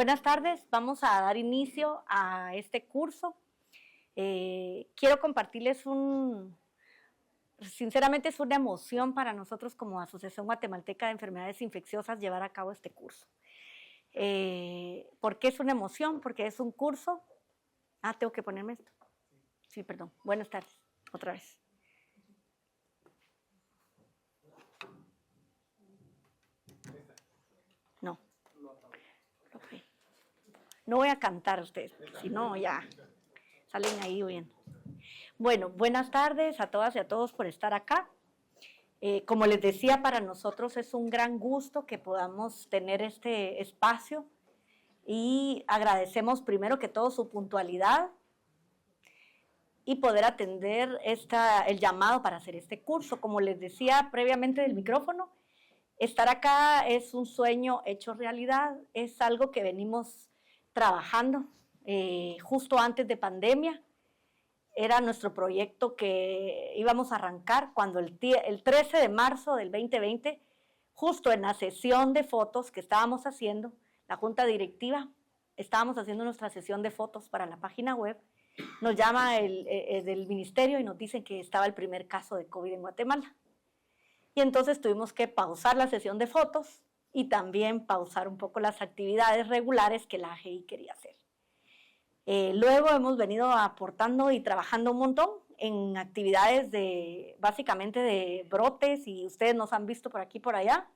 Buenas tardes, vamos a dar inicio a este curso. Quiero compartirles sinceramente es una emoción para nosotros como Asociación Guatemalteca de Enfermedades Infecciosas llevar a cabo este curso. ¿Por qué es una emoción? Porque es un curso. Tengo que ponerme esto. Sí, perdón. Buenas tardes, otra vez. No. Okay. No voy a cantar ustedes, si no ya salen ahí bien. Bueno, buenas tardes a todas y a todos por estar acá. Como les decía, para nosotros es un gran gusto que podamos tener este espacio y agradecemos primero que todo su puntualidad y poder atender el llamado para hacer este curso. Como les decía previamente del micrófono, estar acá es un sueño hecho realidad, es algo que venimos trabajando justo antes de pandemia. Era nuestro proyecto que íbamos a arrancar cuando el 13 de marzo del 2020, justo en la sesión de fotos que estábamos haciendo, la junta directiva, estábamos haciendo nuestra sesión de fotos para la página web, nos llama del ministerio y nos dicen que estaba el primer caso de COVID en Guatemala. Y entonces tuvimos que pausar la sesión de fotos y también pausar un poco las actividades regulares que la AGI quería hacer. Luego hemos venido aportando y trabajando un montón en actividades básicamente de brotes, y ustedes nos han visto por aquí y por allá.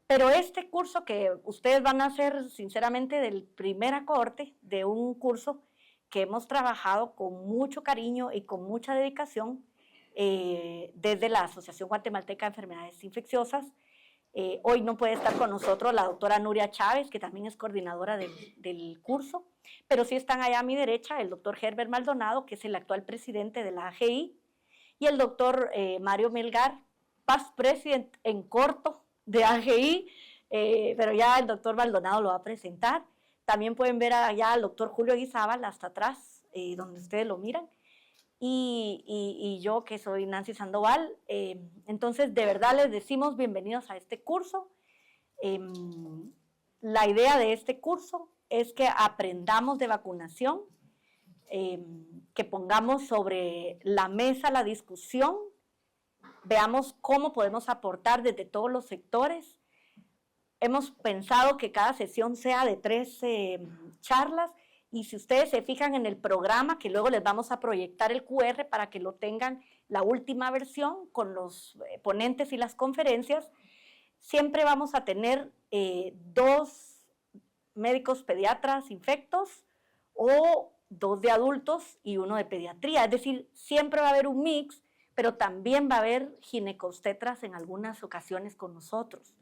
Pero este curso que ustedes van a hacer, sinceramente, del primer cohorte de un curso que hemos trabajado con mucho cariño y con mucha dedicación desde la Asociación Guatemalteca de Enfermedades Infecciosas. Hoy no puede estar con nosotros la doctora Nuria Chávez, que también es coordinadora del curso, pero sí están allá a mi derecha el doctor Herbert Maldonado, que es el actual presidente de la AGI, y el doctor Mario Melgar, past president en corto de AGI, pero ya el doctor Maldonado lo va a presentar. También pueden ver allá al doctor Julio Guizábal hasta atrás, donde ustedes lo miran, y yo, que soy Nancy Sandoval. Entonces, de verdad les decimos bienvenidos a este curso. La idea de este curso es que aprendamos de vacunación, que pongamos sobre la mesa la discusión, veamos cómo podemos aportar desde todos los sectores. Hemos pensado que cada sesión sea de 3 charlas, y si ustedes se fijan en el programa, que luego les vamos a proyectar el QR para que lo tengan, la última versión con los ponentes y las conferencias, siempre vamos a tener 2 médicos pediatras infectos o 2 de adultos y 1 de pediatría. Es decir, siempre va a haber un mix, pero también va a haber ginecobstetras en algunas ocasiones con nosotros.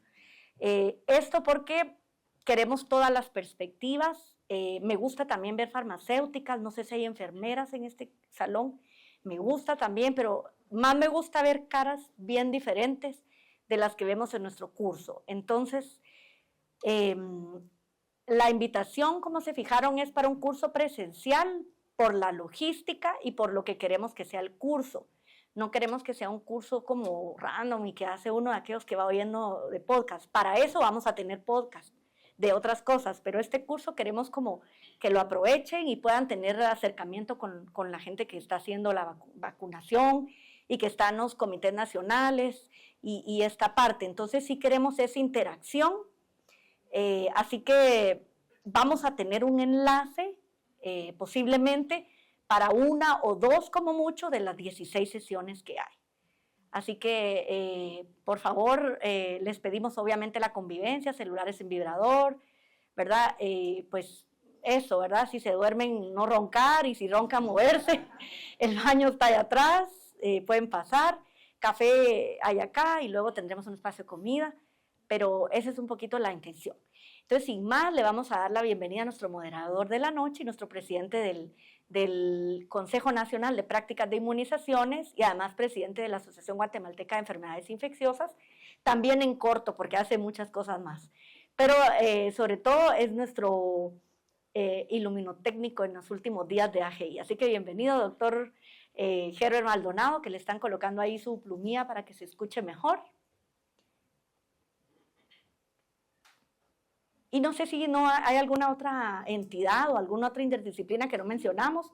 Esto porque queremos todas las perspectivas. Me gusta también ver farmacéuticas, no sé si hay enfermeras en este salón, me gusta también, pero más me gusta ver caras bien diferentes de las que vemos en nuestro curso. Entonces, la invitación, como se fijaron, es para un curso presencial por la logística y por lo que queremos que sea el curso. No queremos que sea un curso como random y que hace uno de aquellos que va oyendo de podcast. Para eso vamos a tener podcast de otras cosas, pero este curso queremos como que lo aprovechen y puedan tener acercamiento con la gente que está haciendo la vacunación y que está en los comités nacionales y esta parte. Entonces sí queremos esa interacción, así que vamos a tener un enlace posiblemente para 1 o 2 como mucho de las 16 sesiones que hay. Así que, por favor, les pedimos obviamente la convivencia, celulares en vibrador, ¿verdad? Pues eso, ¿verdad? Si se duermen, no roncar, y si roncan, moverse. El baño está allá atrás, pueden pasar. Café hay acá y luego tendremos un espacio de comida, pero esa es un poquito la intención. Entonces, sin más, le vamos a dar la bienvenida a nuestro moderador de la noche y nuestro presidente del Consejo Nacional de Prácticas de Inmunizaciones y además presidente de la Asociación Guatemalteca de Enfermedades Infecciosas, también en corto porque hace muchas cosas más. Pero sobre todo es nuestro iluminotécnico en los últimos días de AGI. Así que bienvenido, doctor Herbert Maldonado, que le están colocando ahí su plumilla para que se escuche mejor. Y no sé si no hay alguna otra entidad o alguna otra interdisciplina que no mencionamos.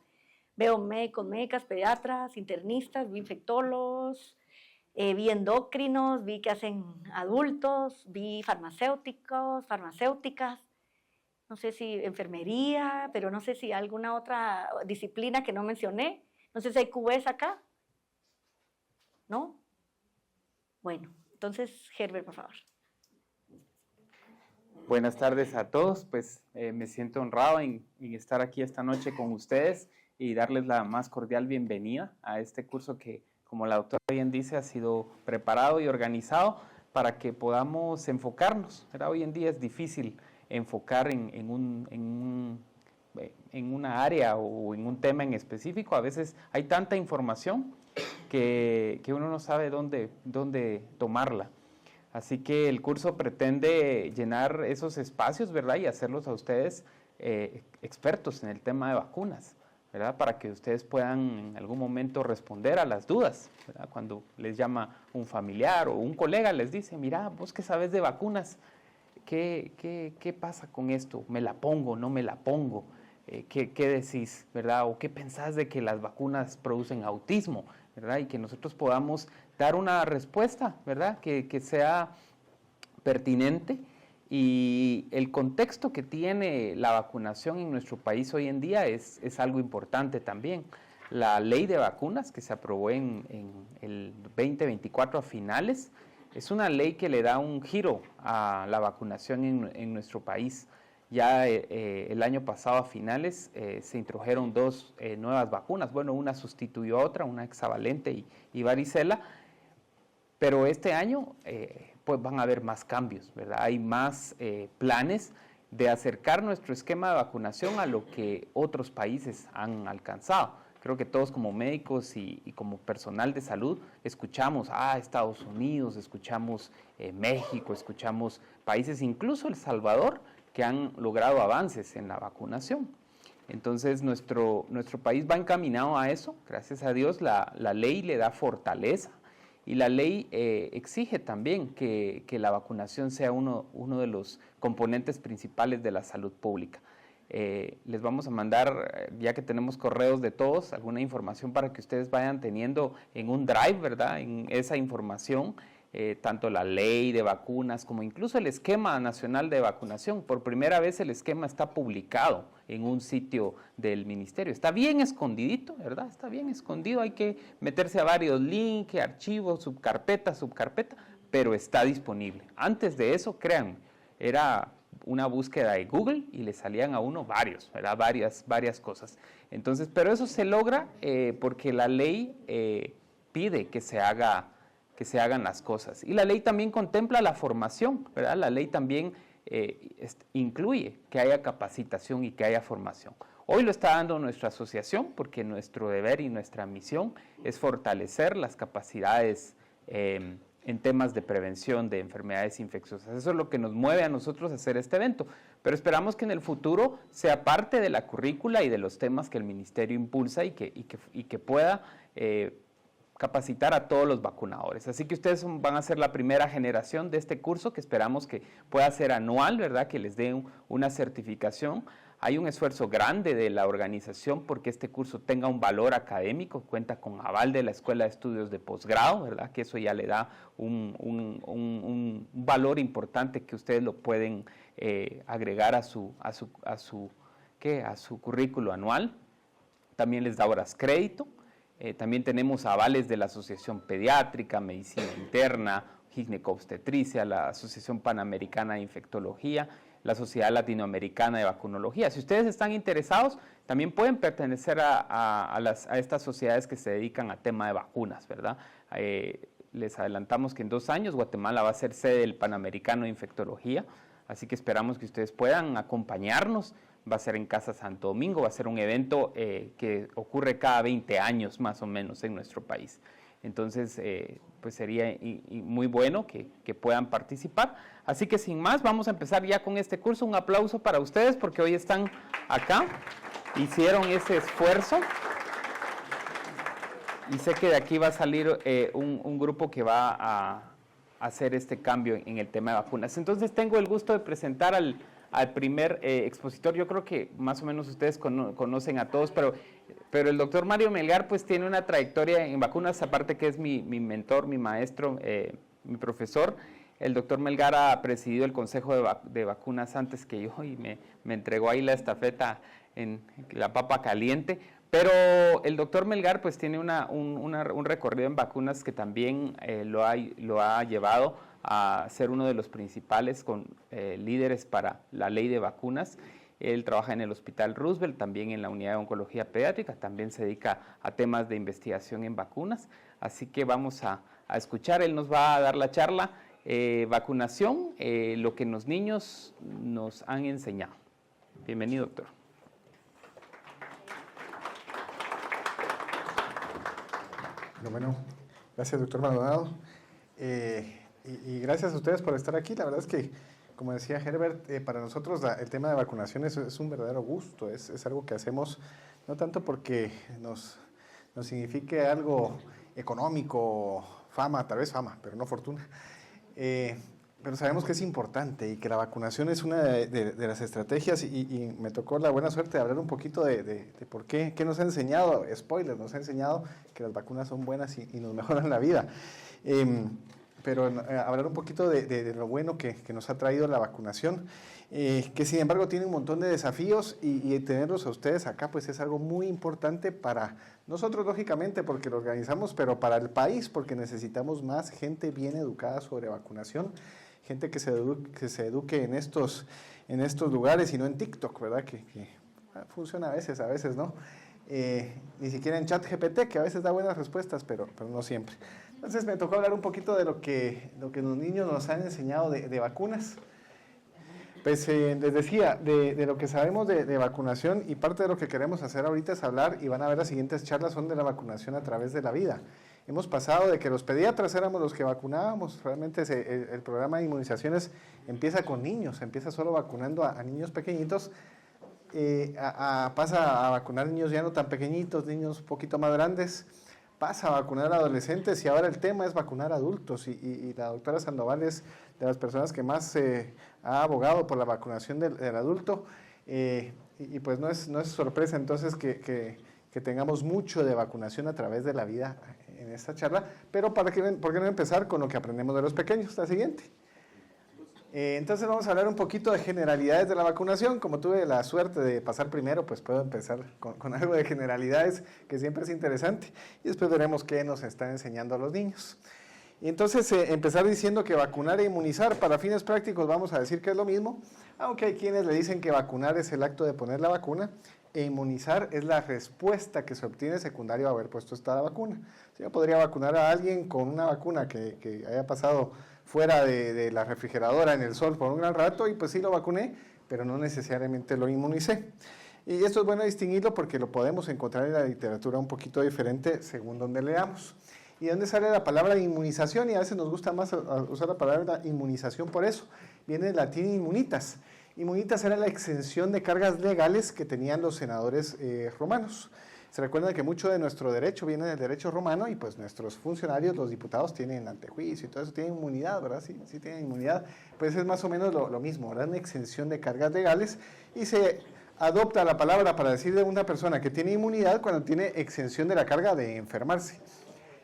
Veo médicos, médicas, pediatras, internistas, vi infectólogos, vi endocrinos, vi que hacen adultos, vi farmacéuticos, farmacéuticas, no sé si enfermería, pero no sé si alguna otra disciplina que no mencioné. No sé si hay QS acá. ¿No? Bueno, entonces, Herbert, por favor. Buenas tardes a todos, pues me siento honrado en estar aquí esta noche con ustedes y darles la más cordial bienvenida a este curso que, como la doctora bien dice, ha sido preparado y organizado para que podamos enfocarnos, ¿verdad? Hoy en día es difícil enfocar en una área o en un tema en específico. A veces hay tanta información que uno no sabe dónde tomarla. Así que el curso pretende llenar esos espacios, ¿verdad? Y hacerlos a ustedes expertos en el tema de vacunas, ¿verdad? Para que ustedes puedan en algún momento responder a las dudas, ¿verdad? Cuando les llama un familiar o un colega, les dice, mira, vos que sabes de vacunas, ¿qué pasa con esto? ¿Me la pongo? ¿No me la pongo? ¿Qué decís, verdad? ¿O qué pensás de que las vacunas producen autismo, verdad? Y que nosotros podamos dar una respuesta, ¿verdad? Que sea pertinente. Y el contexto que tiene la vacunación en nuestro país hoy en día es algo importante también. La ley de vacunas que se aprobó en el 2024 a finales, es una ley que le da un giro a la vacunación en nuestro país. Ya el año pasado a finales se introdujeron dos nuevas vacunas. Bueno, una sustituyó a otra, una hexavalente y varicela, pero este año pues van a haber más cambios, ¿verdad? Hay más planes de acercar nuestro esquema de vacunación a lo que otros países han alcanzado. Creo que todos como médicos y como personal de salud escuchamos Estados Unidos, escuchamos México, escuchamos países, incluso El Salvador, que han logrado avances en la vacunación. Entonces nuestro país va encaminado a eso. Gracias a Dios la ley le da fortaleza y la ley exige también que la vacunación sea uno de los componentes principales de la salud pública. Les vamos a mandar, ya que tenemos correos de todos, alguna información para que ustedes vayan teniendo en un drive, ¿verdad? En esa información, tanto la ley de vacunas como incluso el esquema nacional de vacunación. Por primera vez el esquema está publicado en un sitio del ministerio. Está bien escondidito, ¿verdad? Está bien escondido, hay que meterse a varios links, archivos, subcarpeta, pero está disponible. Antes de eso, créanme, era una búsqueda de Google y le salían a uno ¿verdad? Varias cosas. Entonces, pero eso se logra porque la ley pide que se hagan las cosas. Y la ley también contempla la formación, ¿verdad? La ley también incluye que haya capacitación y que haya formación. Hoy lo está dando nuestra asociación porque nuestro deber y nuestra misión es fortalecer las capacidades en temas de prevención de enfermedades infecciosas. Eso es lo que nos mueve a nosotros a hacer este evento, pero esperamos que en el futuro sea parte de la currícula y de los temas que el ministerio impulsa y que pueda capacitar a todos los vacunadores. Así que ustedes van a ser la primera generación de este curso que esperamos que pueda ser anual, ¿verdad? Que les dé una certificación. Hay un esfuerzo grande de la organización porque este curso tenga un valor académico, cuenta con aval de la Escuela de Estudios de Posgrado, ¿verdad? Que eso ya le da un valor importante que ustedes lo pueden agregar a su currículo anual. También les da horas crédito. También tenemos avales de la Asociación Pediátrica, Medicina Interna, Ginecobstetricia, la Asociación Panamericana de Infectología, la Sociedad Latinoamericana de Vacunología. Si ustedes están interesados, también pueden pertenecer a estas sociedades que se dedican al tema de vacunas, ¿verdad? Les adelantamos que en 2 años Guatemala va a ser sede del Panamericano de Infectología, así que esperamos que ustedes puedan acompañarnos. Va a ser en Casa Santo Domingo, va a ser un evento que ocurre cada 20 años más o menos en nuestro país. Entonces, pues sería muy bueno que puedan participar. Así que sin más, vamos a empezar ya con este curso. Un aplauso para ustedes porque hoy están acá, hicieron ese esfuerzo. Y sé que de aquí va a salir un grupo que va a hacer este cambio en el tema de vacunas. Entonces tengo el gusto de presentar al primer expositor. Yo creo que más o menos ustedes conocen a todos, pero el doctor Mario Melgar pues tiene una trayectoria en vacunas, aparte que es mi mentor, mi maestro, mi profesor. El doctor Melgar ha presidido el Consejo de Vacunas antes que yo y me entregó ahí la estafeta en la papa caliente. Pero el doctor Melgar pues tiene un recorrido en vacunas que también lo ha llevado a ser uno de los principales líderes para la ley de vacunas. Él trabaja en el Hospital Roosevelt, también en la unidad de oncología pediátrica, también se dedica a temas de investigación en vacunas. Así que vamos a escuchar, él nos va a dar la charla. Vacunación, lo que los niños nos han enseñado. Bienvenido, doctor. Bueno, gracias, doctor Maldonado. Y gracias a ustedes por estar aquí. La verdad es que, como decía Herbert, para nosotros el tema de vacunación es un verdadero gusto. Es algo que hacemos no tanto porque nos signifique algo económico, fama, tal vez fama, pero no fortuna. Pero sabemos que es importante y que la vacunación es una de las estrategias y me tocó la buena suerte de hablar un poquito de por qué nos ha enseñado, spoiler, nos ha enseñado que las vacunas son buenas y nos mejoran la vida. Pero hablar un poquito de lo bueno que nos ha traído la vacunación, que sin embargo tiene un montón de desafíos y tenerlos a ustedes acá pues es algo muy importante para nosotros, lógicamente, porque lo organizamos, pero para el país, porque necesitamos más gente bien educada sobre vacunación, gente que se eduque en estos lugares y no en TikTok, ¿verdad? Que funciona a veces no. Ni siquiera en ChatGPT, que a veces da buenas respuestas, pero no siempre. Entonces me tocó hablar un poquito de lo que los niños nos han enseñado de vacunas. Pues les decía, de lo que sabemos de vacunación, y parte de lo que queremos hacer ahorita es hablar, y van a ver las siguientes charlas, son de la vacunación a través de la vida. Hemos pasado de que los pediatras éramos los que vacunábamos, realmente el programa de inmunizaciones empieza con niños, empieza solo vacunando a niños pequeñitos, pasa a vacunar niños ya no tan pequeñitos, niños un poquito más grandes, pasa a vacunar a adolescentes y ahora el tema es vacunar a adultos y la doctora Sandoval es de las personas que más ha abogado por la vacunación del adulto y pues no es sorpresa entonces que tengamos mucho de vacunación a través de la vida en esta charla, pero ¿por qué no empezar con lo que aprendemos de los pequeños? La siguiente. Entonces vamos a hablar un poquito de generalidades de la vacunación. Como tuve la suerte de pasar primero, pues puedo empezar con algo de generalidades, que siempre es interesante, y después veremos qué nos están enseñando a los niños. Y entonces empezar diciendo que vacunar e inmunizar, para fines prácticos vamos a decir que es lo mismo, aunque hay quienes le dicen que vacunar es el acto de poner la vacuna, e inmunizar es la respuesta que se obtiene secundario a haber puesto esta vacuna. Yo podría vacunar a alguien con una vacuna que haya pasado fuera de la refrigeradora en el sol por un gran rato y pues sí lo vacuné, pero no necesariamente lo inmunicé. Y esto es bueno distinguirlo porque lo podemos encontrar en la literatura un poquito diferente según donde leamos. ¿Y dónde sale la palabra inmunización? Y a veces nos gusta más usar la palabra inmunización por eso. Viene del latín immunitas. Immunitas era la exención de cargas legales que tenían los senadores romanos. Se recuerda que mucho de nuestro derecho viene del derecho romano y pues nuestros funcionarios, los diputados, tienen antejuicio y todo eso, tienen inmunidad, ¿verdad? Sí tienen inmunidad. Pues es más o menos lo mismo, ¿verdad? Una exención de cargas legales y se adopta la palabra para decir de una persona que tiene inmunidad cuando tiene exención de la carga de enfermarse.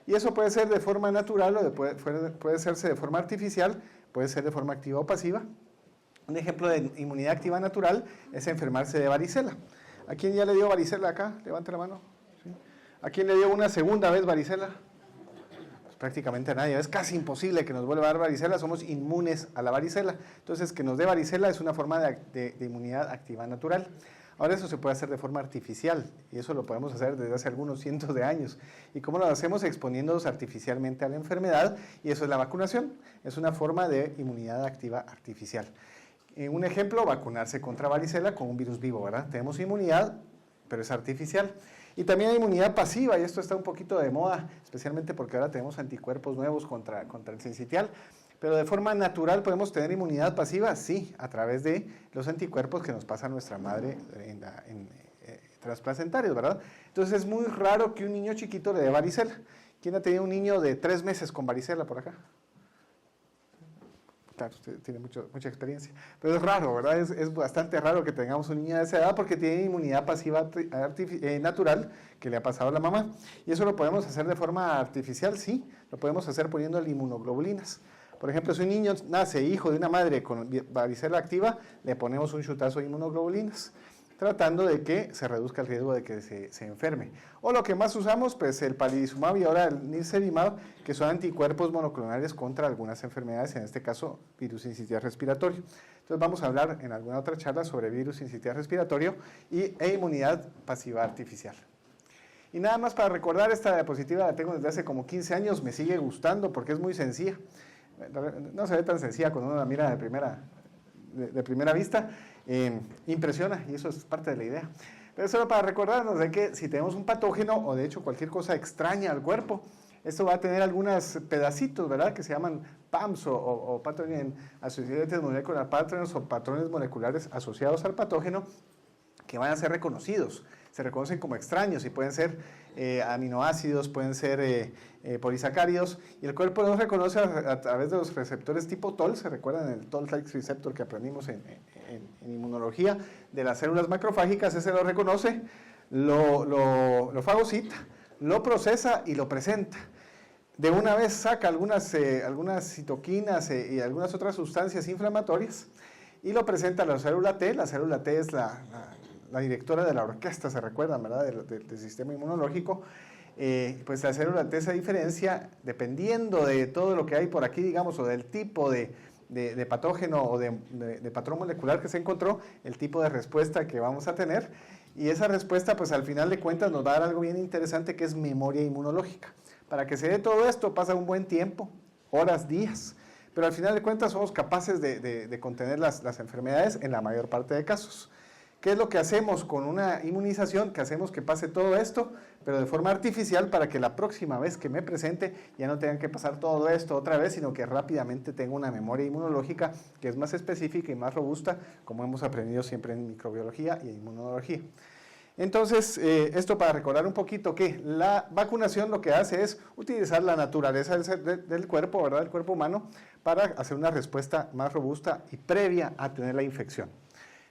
Y eso puede ser de forma natural o puede hacerse de forma artificial, puede ser de forma activa o pasiva. Un ejemplo de inmunidad activa natural es enfermarse de varicela. ¿A quién ya le dio varicela acá? Levante la mano. ¿Sí? ¿A quién le dio una segunda vez varicela? Pues prácticamente a nadie. Es casi imposible que nos vuelva a dar varicela, somos inmunes a la varicela. Entonces, que nos dé varicela es una forma de inmunidad activa natural. Ahora eso se puede hacer de forma artificial y eso lo podemos hacer desde hace algunos cientos de años. ¿Y cómo lo hacemos? Exponiéndonos artificialmente a la enfermedad y eso es la vacunación. Es una forma de inmunidad activa artificial. Un ejemplo, vacunarse contra varicela con un virus vivo, ¿verdad? Tenemos inmunidad, pero es artificial. Y también hay inmunidad pasiva, y esto está un poquito de moda, especialmente porque ahora tenemos anticuerpos nuevos contra el sincitial. Pero de forma natural podemos tener inmunidad pasiva, sí, a través de los anticuerpos que nos pasa nuestra madre en transplacentarios, ¿verdad? Entonces es muy raro que un niño chiquito le dé varicela. ¿Quién ha tenido un niño de 3 meses con varicela por acá? Claro, usted tiene mucha experiencia. Pero es raro, ¿verdad? Es bastante raro que tengamos un niño de esa edad porque tiene inmunidad pasiva natural que le ha pasado a la mamá. Y eso lo podemos hacer de forma artificial, sí. Lo podemos hacer poniéndole inmunoglobulinas. Por ejemplo, si un niño nace hijo de una madre con varicela activa, le ponemos un chutazo de inmunoglobulinas, tratando de que se reduzca el riesgo de que se enferme. O lo que más usamos, pues el palivizumab y ahora el nirsevimab, que son anticuerpos monoclonales contra algunas enfermedades, en este caso virus sincitial respiratorio. Entonces vamos a hablar en alguna otra charla sobre virus sincitial respiratorio e inmunidad pasiva artificial. Y nada más para recordar, esta diapositiva la tengo desde hace como 15 años, me sigue gustando porque es muy sencilla. No se ve tan sencilla cuando uno la mira de primera vista, impresiona y eso es parte de la idea. Pero solo para recordarnos de que si tenemos un patógeno o de hecho cualquier cosa extraña al cuerpo, esto va a tener algunos pedacitos, ¿verdad? Que se llaman PAMs o Pathogen Associated Molecular Patterns o patrones moleculares asociados al patógeno que van a ser reconocidos. Se reconocen como extraños y pueden ser aminoácidos, pueden ser polisacáridos, y el cuerpo los reconoce a través de los receptores tipo TOL. ¿Se recuerdan el Toll-like receptor que aprendimos en inmunología de las células macrofágicas? Ese lo reconoce, lo fagocita, lo procesa y lo presenta. De una vez saca algunas citoquinas y algunas otras sustancias inflamatorias y lo presenta a la célula T. La célula T es la directora de la orquesta, ¿se recuerdan, verdad? Del sistema inmunológico. Pues la célula T se diferencia dependiendo de todo lo que hay por aquí, digamos, o del tipo de patógeno o de patrón molecular que se encontró, el tipo de respuesta que vamos a tener. Y esa respuesta, pues al final de cuentas, nos va a dar algo bien interesante que es memoria inmunológica. Para que se dé todo esto pasa un buen tiempo, horas, días, pero al final de cuentas somos capaces de contener las enfermedades en la mayor parte de casos. ¿Qué es lo que hacemos con una inmunización? Que hacemos que pase todo esto, pero de forma artificial para que la próxima vez que me presente ya no tengan que pasar todo esto otra vez, sino que rápidamente tenga una memoria inmunológica que es más específica y más robusta, como hemos aprendido siempre en microbiología y inmunología. Entonces, esto para recordar un poquito que la vacunación lo que hace es utilizar la naturaleza del cuerpo, ¿verdad? Del cuerpo humano, para hacer una respuesta más robusta y previa a tener la infección.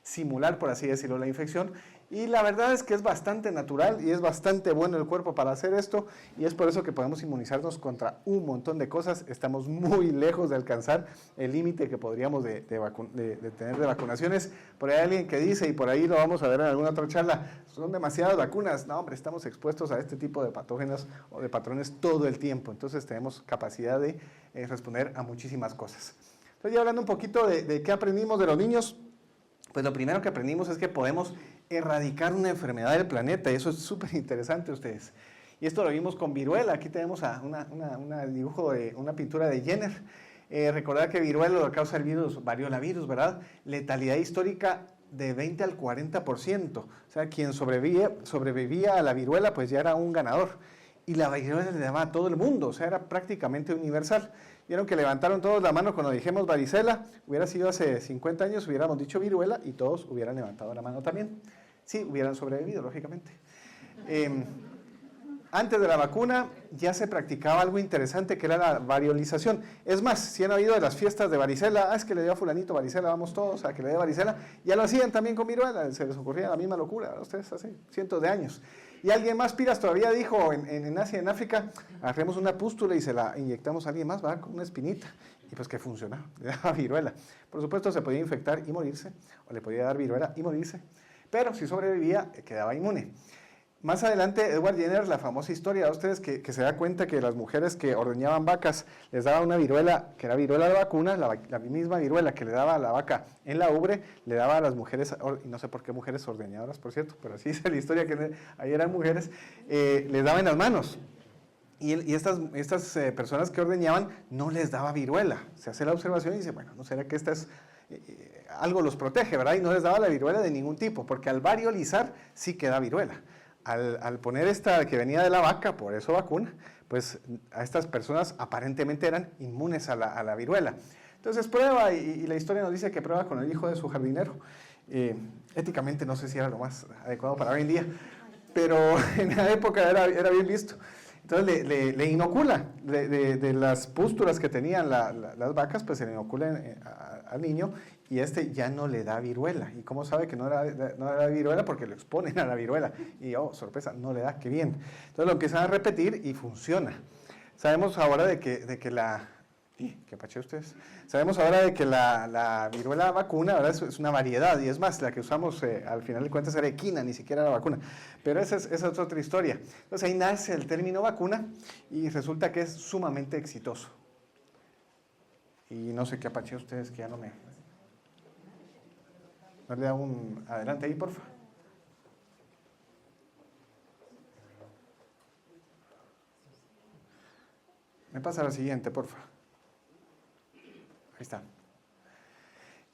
Simular, por así decirlo, la infección, y la verdad es que es bastante natural y es bastante bueno el cuerpo para hacer esto, y es por eso que podemos inmunizarnos contra un montón de cosas. Estamos muy lejos de alcanzar el límite que podríamos de tener de vacunaciones. Por ahí hay alguien que dice, y por ahí lo vamos a ver en alguna otra charla, son demasiadas vacunas. No, hombre, estamos expuestos a este tipo de patógenos o de patrones todo el tiempo, entonces tenemos capacidad de responder a muchísimas cosas. Entonces, ya hablando un poquito de qué aprendimos de los niños, pues lo primero que aprendimos es que podemos erradicar una enfermedad del planeta, y eso es súper interesante, ustedes. Y esto lo vimos con viruela. Aquí tenemos una pintura de Jenner. Recordad que viruela lo causa el virus variolavirus, ¿verdad? Letalidad histórica de 20 al 40%. O sea, quien sobrevivía a la viruela, pues ya era un ganador. Y la viruela le daba a todo el mundo, o sea, era prácticamente universal. Vieron que levantaron todos la mano cuando dijimos varicela. Hubiera sido hace 50 años, hubiéramos dicho viruela y todos hubieran levantado la mano también. Sí, hubieran sobrevivido, lógicamente. Antes de la vacuna ya se practicaba algo interesante, que era la variolización. Es más, si han oído de las fiestas de varicela, es que le dio a fulanito varicela, vamos todos a que le dé varicela, ya lo hacían también con viruela, se les ocurría la misma locura a ustedes hace cientos de años. Y alguien más piras todavía dijo en Asia y en África, agarremos una pústula y se la inyectamos a alguien más, ¿verdad? Con una espinita. Y pues que funcionaba, le daba viruela. Por supuesto se podía infectar y morirse, o le podía dar viruela y morirse, pero si sobrevivía quedaba inmune. Más adelante, Edward Jenner, la famosa historia de ustedes que se da cuenta que las mujeres que ordeñaban vacas les daba una viruela, que era viruela de vacuna, la misma viruela que le daba a la vaca en la ubre, le daba a las mujeres, y no sé por qué mujeres ordeñadoras, por cierto, pero así dice la historia, que ahí eran mujeres, les daba en las manos. Y estas personas que ordeñaban no les daba viruela. Se hace la observación y dice, bueno, ¿no será que esta es... algo los protege, ¿verdad? Y no les daba la viruela de ningún tipo, porque al variolizar sí queda viruela. Al poner esta que venía de la vaca, por eso vacuna, pues a estas personas aparentemente eran inmunes a la viruela. Entonces prueba, y la historia nos dice que prueba con el hijo de su jardinero. Éticamente no sé si era lo más adecuado para hoy en día, pero en la época era bien visto. Entonces le inocula de las pústulas que tenían las vacas, pues se le inocula al niño y ya no le da viruela. ¿Y cómo sabe que no le da viruela? Porque lo exponen a la viruela. Y, oh, sorpresa, no le da, qué bien. Entonces lo empiezan a repetir y funciona. Sabemos ahora de que la... ¿Qué pache ustedes? Sabemos ahora de que la viruela vacuna, ¿verdad? Es una variedad, y es más, la que usamos al final de cuentas era equina, ni siquiera la vacuna. Pero esa es otra historia. Entonces ahí nace el término vacuna y resulta que es sumamente exitoso. Y no sé qué apache ustedes, que ya no me... ¿No le da un adelante ahí, porfa? Me pasa a la siguiente, porfa. Ahí está.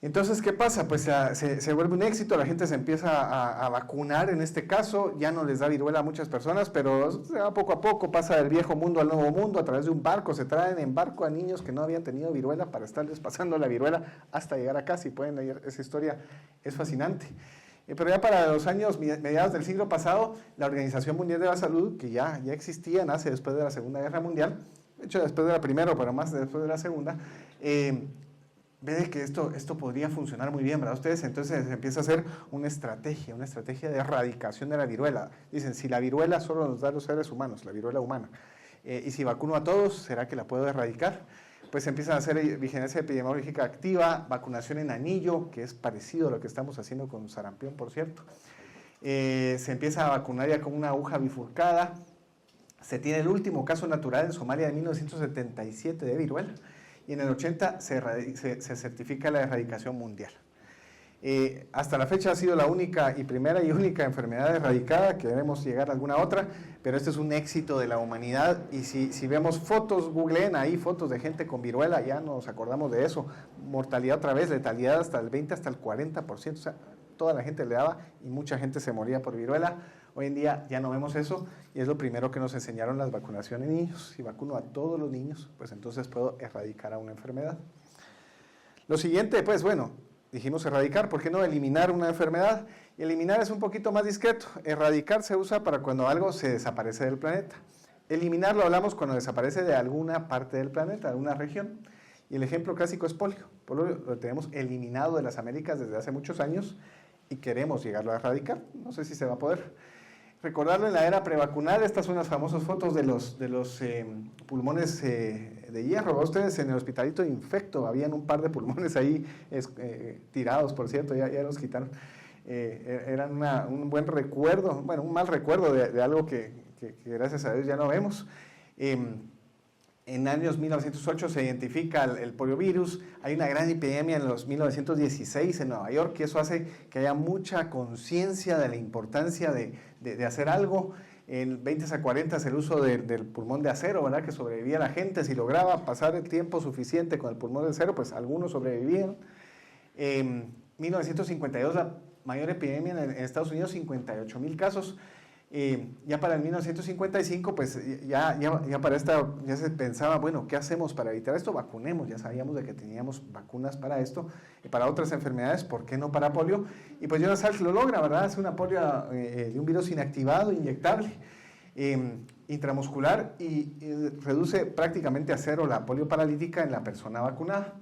Entonces, ¿qué pasa? Pues se vuelve un éxito, la gente se empieza a vacunar en este caso, ya no les da viruela a muchas personas, pero se va poco a poco, pasa del viejo mundo al nuevo mundo, a través de un barco, se traen en barco a niños que no habían tenido viruela para estarles pasando la viruela hasta llegar acá. Si pueden leer esa historia, es fascinante. Pero ya para los años mediados del siglo pasado, la Organización Mundial de la Salud, que ya existía, nace después de la Segunda Guerra Mundial, de hecho después de la Primera, pero más después de la Segunda, ve que esto podría funcionar muy bien, ¿verdad? Ustedes, entonces empieza a hacer una estrategia de erradicación de la viruela. Dicen, si la viruela solo nos da a los seres humanos, la viruela humana, y si vacuno a todos, ¿será que la puedo erradicar? Pues empiezan a hacer vigilancia epidemiológica activa, vacunación en anillo, que es parecido a lo que estamos haciendo con sarampión, por cierto. Se empieza a vacunar ya con una aguja bifurcada. Se tiene el último caso natural en Somalia de 1977 de viruela. Y en el 80 se certifica la erradicación mundial. Hasta la fecha ha sido la primera y única enfermedad erradicada, que debemos llegar a alguna otra, pero este es un éxito de la humanidad. Y si vemos fotos, googleen ahí fotos de gente con viruela, ya nos acordamos de eso. Mortalidad otra vez, letalidad hasta el 20, hasta el 40%, o sea, toda la gente le daba y mucha gente se moría por viruela. Hoy en día ya no vemos eso y es lo primero que nos enseñaron las vacunaciones en niños. Si vacuno a todos los niños, pues entonces puedo erradicar a una enfermedad. Lo siguiente, pues bueno, dijimos erradicar, ¿por qué no eliminar una enfermedad? Y eliminar es un poquito más discreto. Erradicar se usa para cuando algo se desaparece del planeta. Eliminar lo hablamos cuando desaparece de alguna parte del planeta, de alguna región. Y el ejemplo clásico es polio. Polio lo tenemos eliminado de las Américas desde hace muchos años y queremos llegarlo a erradicar. No sé si se va a poder. Recordarlo en la era prevacunal, estas son las famosas fotos de los pulmones de hierro. Ustedes en el hospitalito infecto, habían un par de pulmones ahí tirados, por cierto, ya los quitaron. Eran un buen recuerdo, bueno, un mal recuerdo de algo que gracias a Dios ya no vemos. En años 1908 se identifica el poliovirus, hay una gran epidemia en los 1916 en Nueva York y eso hace que haya mucha conciencia de la importancia de hacer algo. En 20 a 40 es el uso del pulmón de acero, ¿verdad? Que sobrevivía la gente, si lograba pasar el tiempo suficiente con el pulmón de acero, pues algunos sobrevivían. En 1952 la mayor epidemia en Estados Unidos, 58,000 casos. Ya para el 1955, pues ya para ya se pensaba, bueno, ¿qué hacemos para evitar esto? Vacunemos, ya sabíamos de que teníamos vacunas para esto, y para otras enfermedades, ¿por qué no para polio? Y pues Jonas Salk lo logra, ¿verdad? Es una polio de un virus inactivado, inyectable, intramuscular, y reduce prácticamente a cero la polio paralítica en la persona vacunada.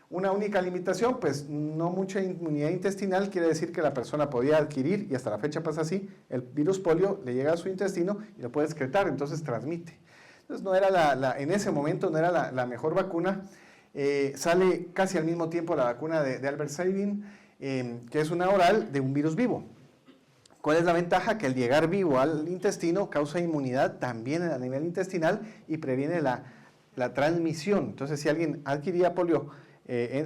Una única limitación, pues no mucha inmunidad intestinal, quiere decir que la persona podía adquirir, y hasta la fecha pasa así, el virus polio le llega a su intestino y lo puede excretar, entonces transmite. Entonces no era en ese momento no era la mejor vacuna. Sale casi al mismo tiempo la vacuna de Albert Sabin, que es una oral de un virus vivo. ¿Cuál es la ventaja? Que al llegar vivo al intestino causa inmunidad también a nivel intestinal y previene la transmisión. Entonces si alguien adquiría polio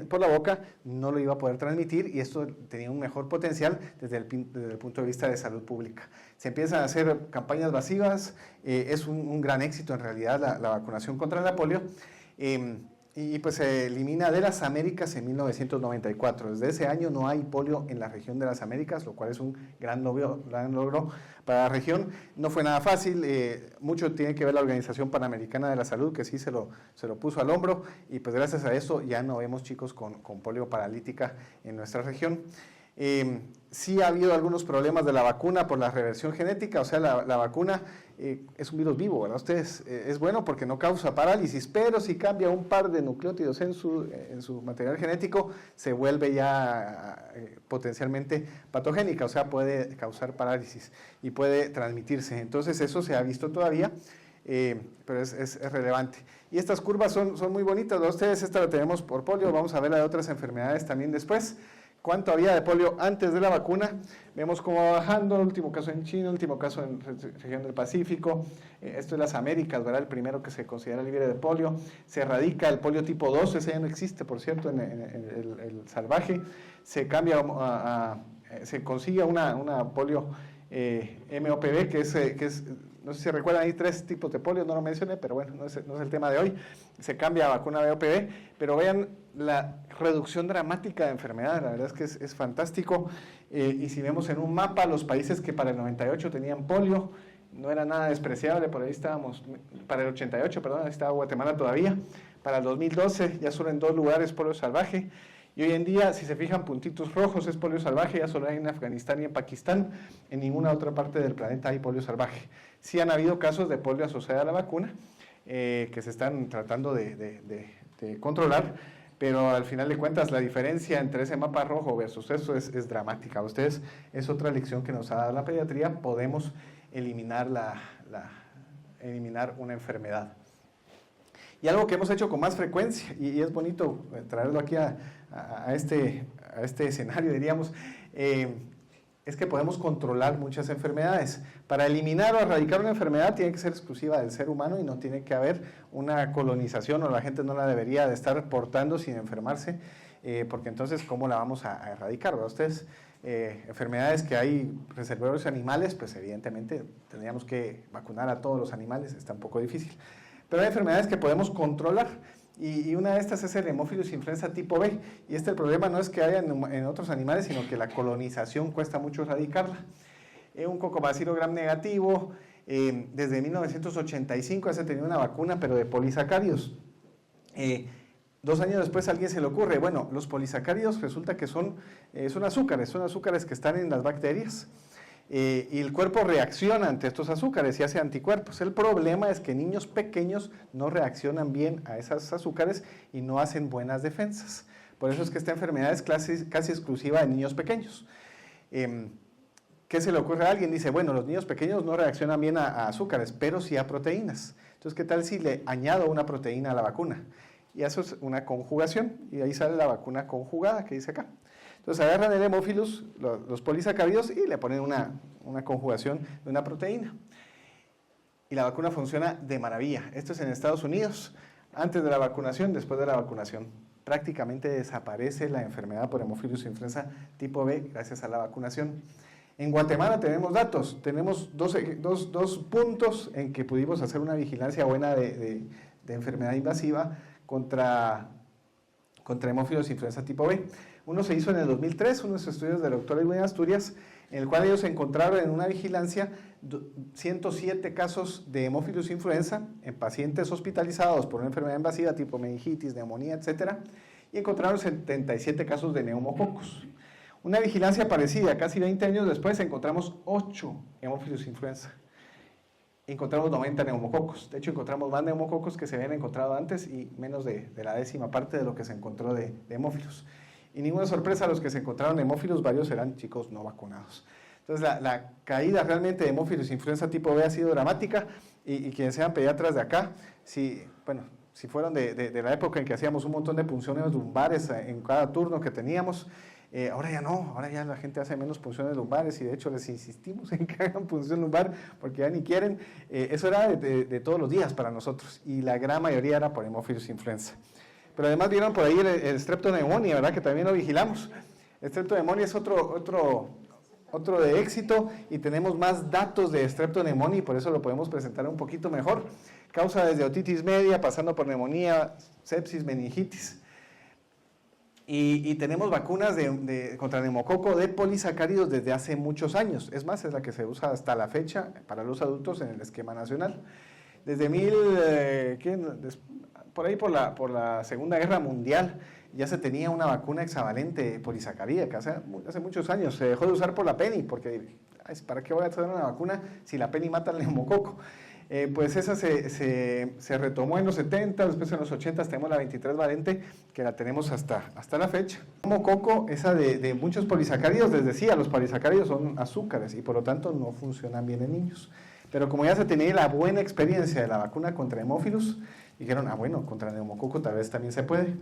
por la boca, no lo iba a poder transmitir y esto tenía un mejor potencial desde el punto de vista de salud pública. Se empiezan a hacer campañas masivas, es un gran éxito en realidad la vacunación contra la polio, y pues se elimina de las Américas en 1994. Desde ese año no hay polio en la región de las Américas, lo cual es un gran logro para la región. No fue nada fácil, mucho tiene que ver la Organización Panamericana de la Salud, que sí se lo puso al hombro, y pues gracias a eso ya no vemos chicos con polio paralítica en nuestra región. Sí ha habido algunos problemas de la vacuna por la reversión genética, o sea, la vacuna es un virus vivo, ¿verdad? Ustedes, es bueno porque no causa parálisis, pero si cambia un par de nucleótidos en su material genético, se vuelve ya potencialmente patogénica, o sea, puede causar parálisis y puede transmitirse. Entonces, eso se ha visto todavía, pero es relevante. Y estas curvas son muy bonitas, ¿verdad? Ustedes, esta la tenemos por polio, vamos a ver la de otras enfermedades también después. ¿Cuánto había de polio antes de la vacuna? Vemos cómo va bajando, el último caso en China, el último caso en región del Pacífico, esto es las Américas, ¿verdad? El primero que se considera libre de polio, se erradica el polio tipo 2, ese ya no existe, por cierto, en el salvaje, se cambia se consigue una polio MOPV, que es, no sé si recuerdan, hay 3 tipos de polio, no lo mencioné, pero bueno, no es el tema de hoy, se cambia a vacuna BOPV, pero vean la reducción dramática de enfermedad, la verdad es que es fantástico, y si vemos en un mapa los países que para el 98 tenían polio, no era nada despreciable, por ahí estábamos, para el 88, perdón, ahí estaba Guatemala todavía, para el 2012 ya solo en 2 lugares polio salvaje, y hoy en día, si se fijan, puntitos rojos es polio salvaje, ya solo hay en Afganistán y en Pakistán, en ninguna otra parte del planeta hay polio salvaje. Sí han habido casos de polio asociada a la vacuna, que se están tratando de controlar, pero al final de cuentas la diferencia entre ese mapa rojo versus eso es dramática. Ustedes, es otra lección que nos ha dado la pediatría, podemos eliminar, eliminar una enfermedad. Y algo que hemos hecho con más frecuencia, y es bonito traerlo aquí a este escenario, diríamos, es que podemos controlar muchas enfermedades. Para eliminar o erradicar una enfermedad tiene que ser exclusiva del ser humano y no tiene que haber una colonización, o la gente no la debería de estar portando sin enfermarse, porque entonces, ¿cómo la vamos a erradicar? ¿Verdad? Ustedes, enfermedades que hay reservorios animales, pues evidentemente tendríamos que vacunar a todos los animales, está un poco difícil. Pero hay enfermedades que podemos controlar, y una de estas es el Haemophilus influenza tipo B, y el problema no es que haya en otros animales, sino que la colonización cuesta mucho erradicarla. Un cocobacilo gram negativo, desde 1985 ya se tenía una vacuna, pero de polisacáridos. 2 años después a alguien se le ocurre, bueno, los polisacáridos resulta que son azúcares que están en las bacterias. Y el cuerpo reacciona ante estos azúcares y hace anticuerpos. El problema es que niños pequeños no reaccionan bien a esos azúcares y no hacen buenas defensas. Por eso es que esta enfermedad es casi exclusiva de niños pequeños. ¿Qué se le ocurre a alguien? Dice, bueno, los niños pequeños no reaccionan bien a azúcares, pero sí a proteínas. Entonces, ¿qué tal si le añado una proteína a la vacuna? Y eso es una conjugación, y ahí sale la vacuna conjugada que dice acá. Entonces agarran el Haemophilus, los polisacáridos, y le ponen una conjugación de una proteína. Y la vacuna funciona de maravilla. Esto es en Estados Unidos, antes de la vacunación, después de la vacunación. Prácticamente desaparece la enfermedad por Haemophilus influenza tipo B gracias a la vacunación. En Guatemala tenemos datos, tenemos dos puntos en que pudimos hacer una vigilancia buena de enfermedad invasiva contra Haemophilus influenza tipo B. Uno se hizo en el 2003, unos estudios del doctor Edwin Asturias, en el cual ellos encontraron en una vigilancia 107 casos de Haemophilus influenza en pacientes hospitalizados por una enfermedad invasiva tipo meningitis, neumonía, etc. Y encontraron 77 casos de neumococos. Una vigilancia parecida, casi 20 años después, encontramos 8 Haemophilus influenza. Encontramos 90 neumococos. De hecho, encontramos más neumococos que se habían encontrado antes y menos de la 10ª parte de lo que se encontró de Haemophilus. Y ninguna sorpresa, los que se encontraron Haemophilus, varios eran chicos no vacunados. Entonces, la caída realmente de Haemophilus influenza tipo B ha sido dramática, y quienes sean pediatras de acá, si fueron de la época en que hacíamos un montón de punciones lumbares en cada turno que teníamos, ahora ya no, ahora ya la gente hace menos punciones lumbares, y de hecho les insistimos en que hagan punción lumbar porque ya ni quieren. Eso era de todos los días para nosotros, y la gran mayoría era por Haemophilus influenza. Pero además vieron por ahí el Streptoneumoniae, ¿verdad? Que también lo vigilamos. El Streptoneumoniae es otro de éxito, y tenemos más datos de Streptoneumoniae, y por eso lo podemos presentar un poquito mejor. Causa desde otitis media, pasando por neumonía, sepsis, meningitis. Y tenemos vacunas contra neumococo de polisacáridos desde hace muchos años. Es más, es la que se usa hasta la fecha para los adultos en el esquema nacional. Desde por ahí por la Segunda Guerra Mundial, ya se tenía una vacuna hexavalente polisacarídica. Hace muchos años se dejó de usar por la PENI, porque ¿para qué voy a hacer una vacuna si la PENI mata al neumococo? Pues esa se retomó en los 70, después en los 80 tenemos la 23 valente, que la tenemos hasta la fecha. El neumococo, esa de muchos polisacáridos, les decía, los polisacáridos son azúcares y por lo tanto no funcionan bien en niños. Pero como ya se tenía la buena experiencia de la vacuna contra hemófilos, dijeron, bueno, contra el neumococo tal vez también se puede.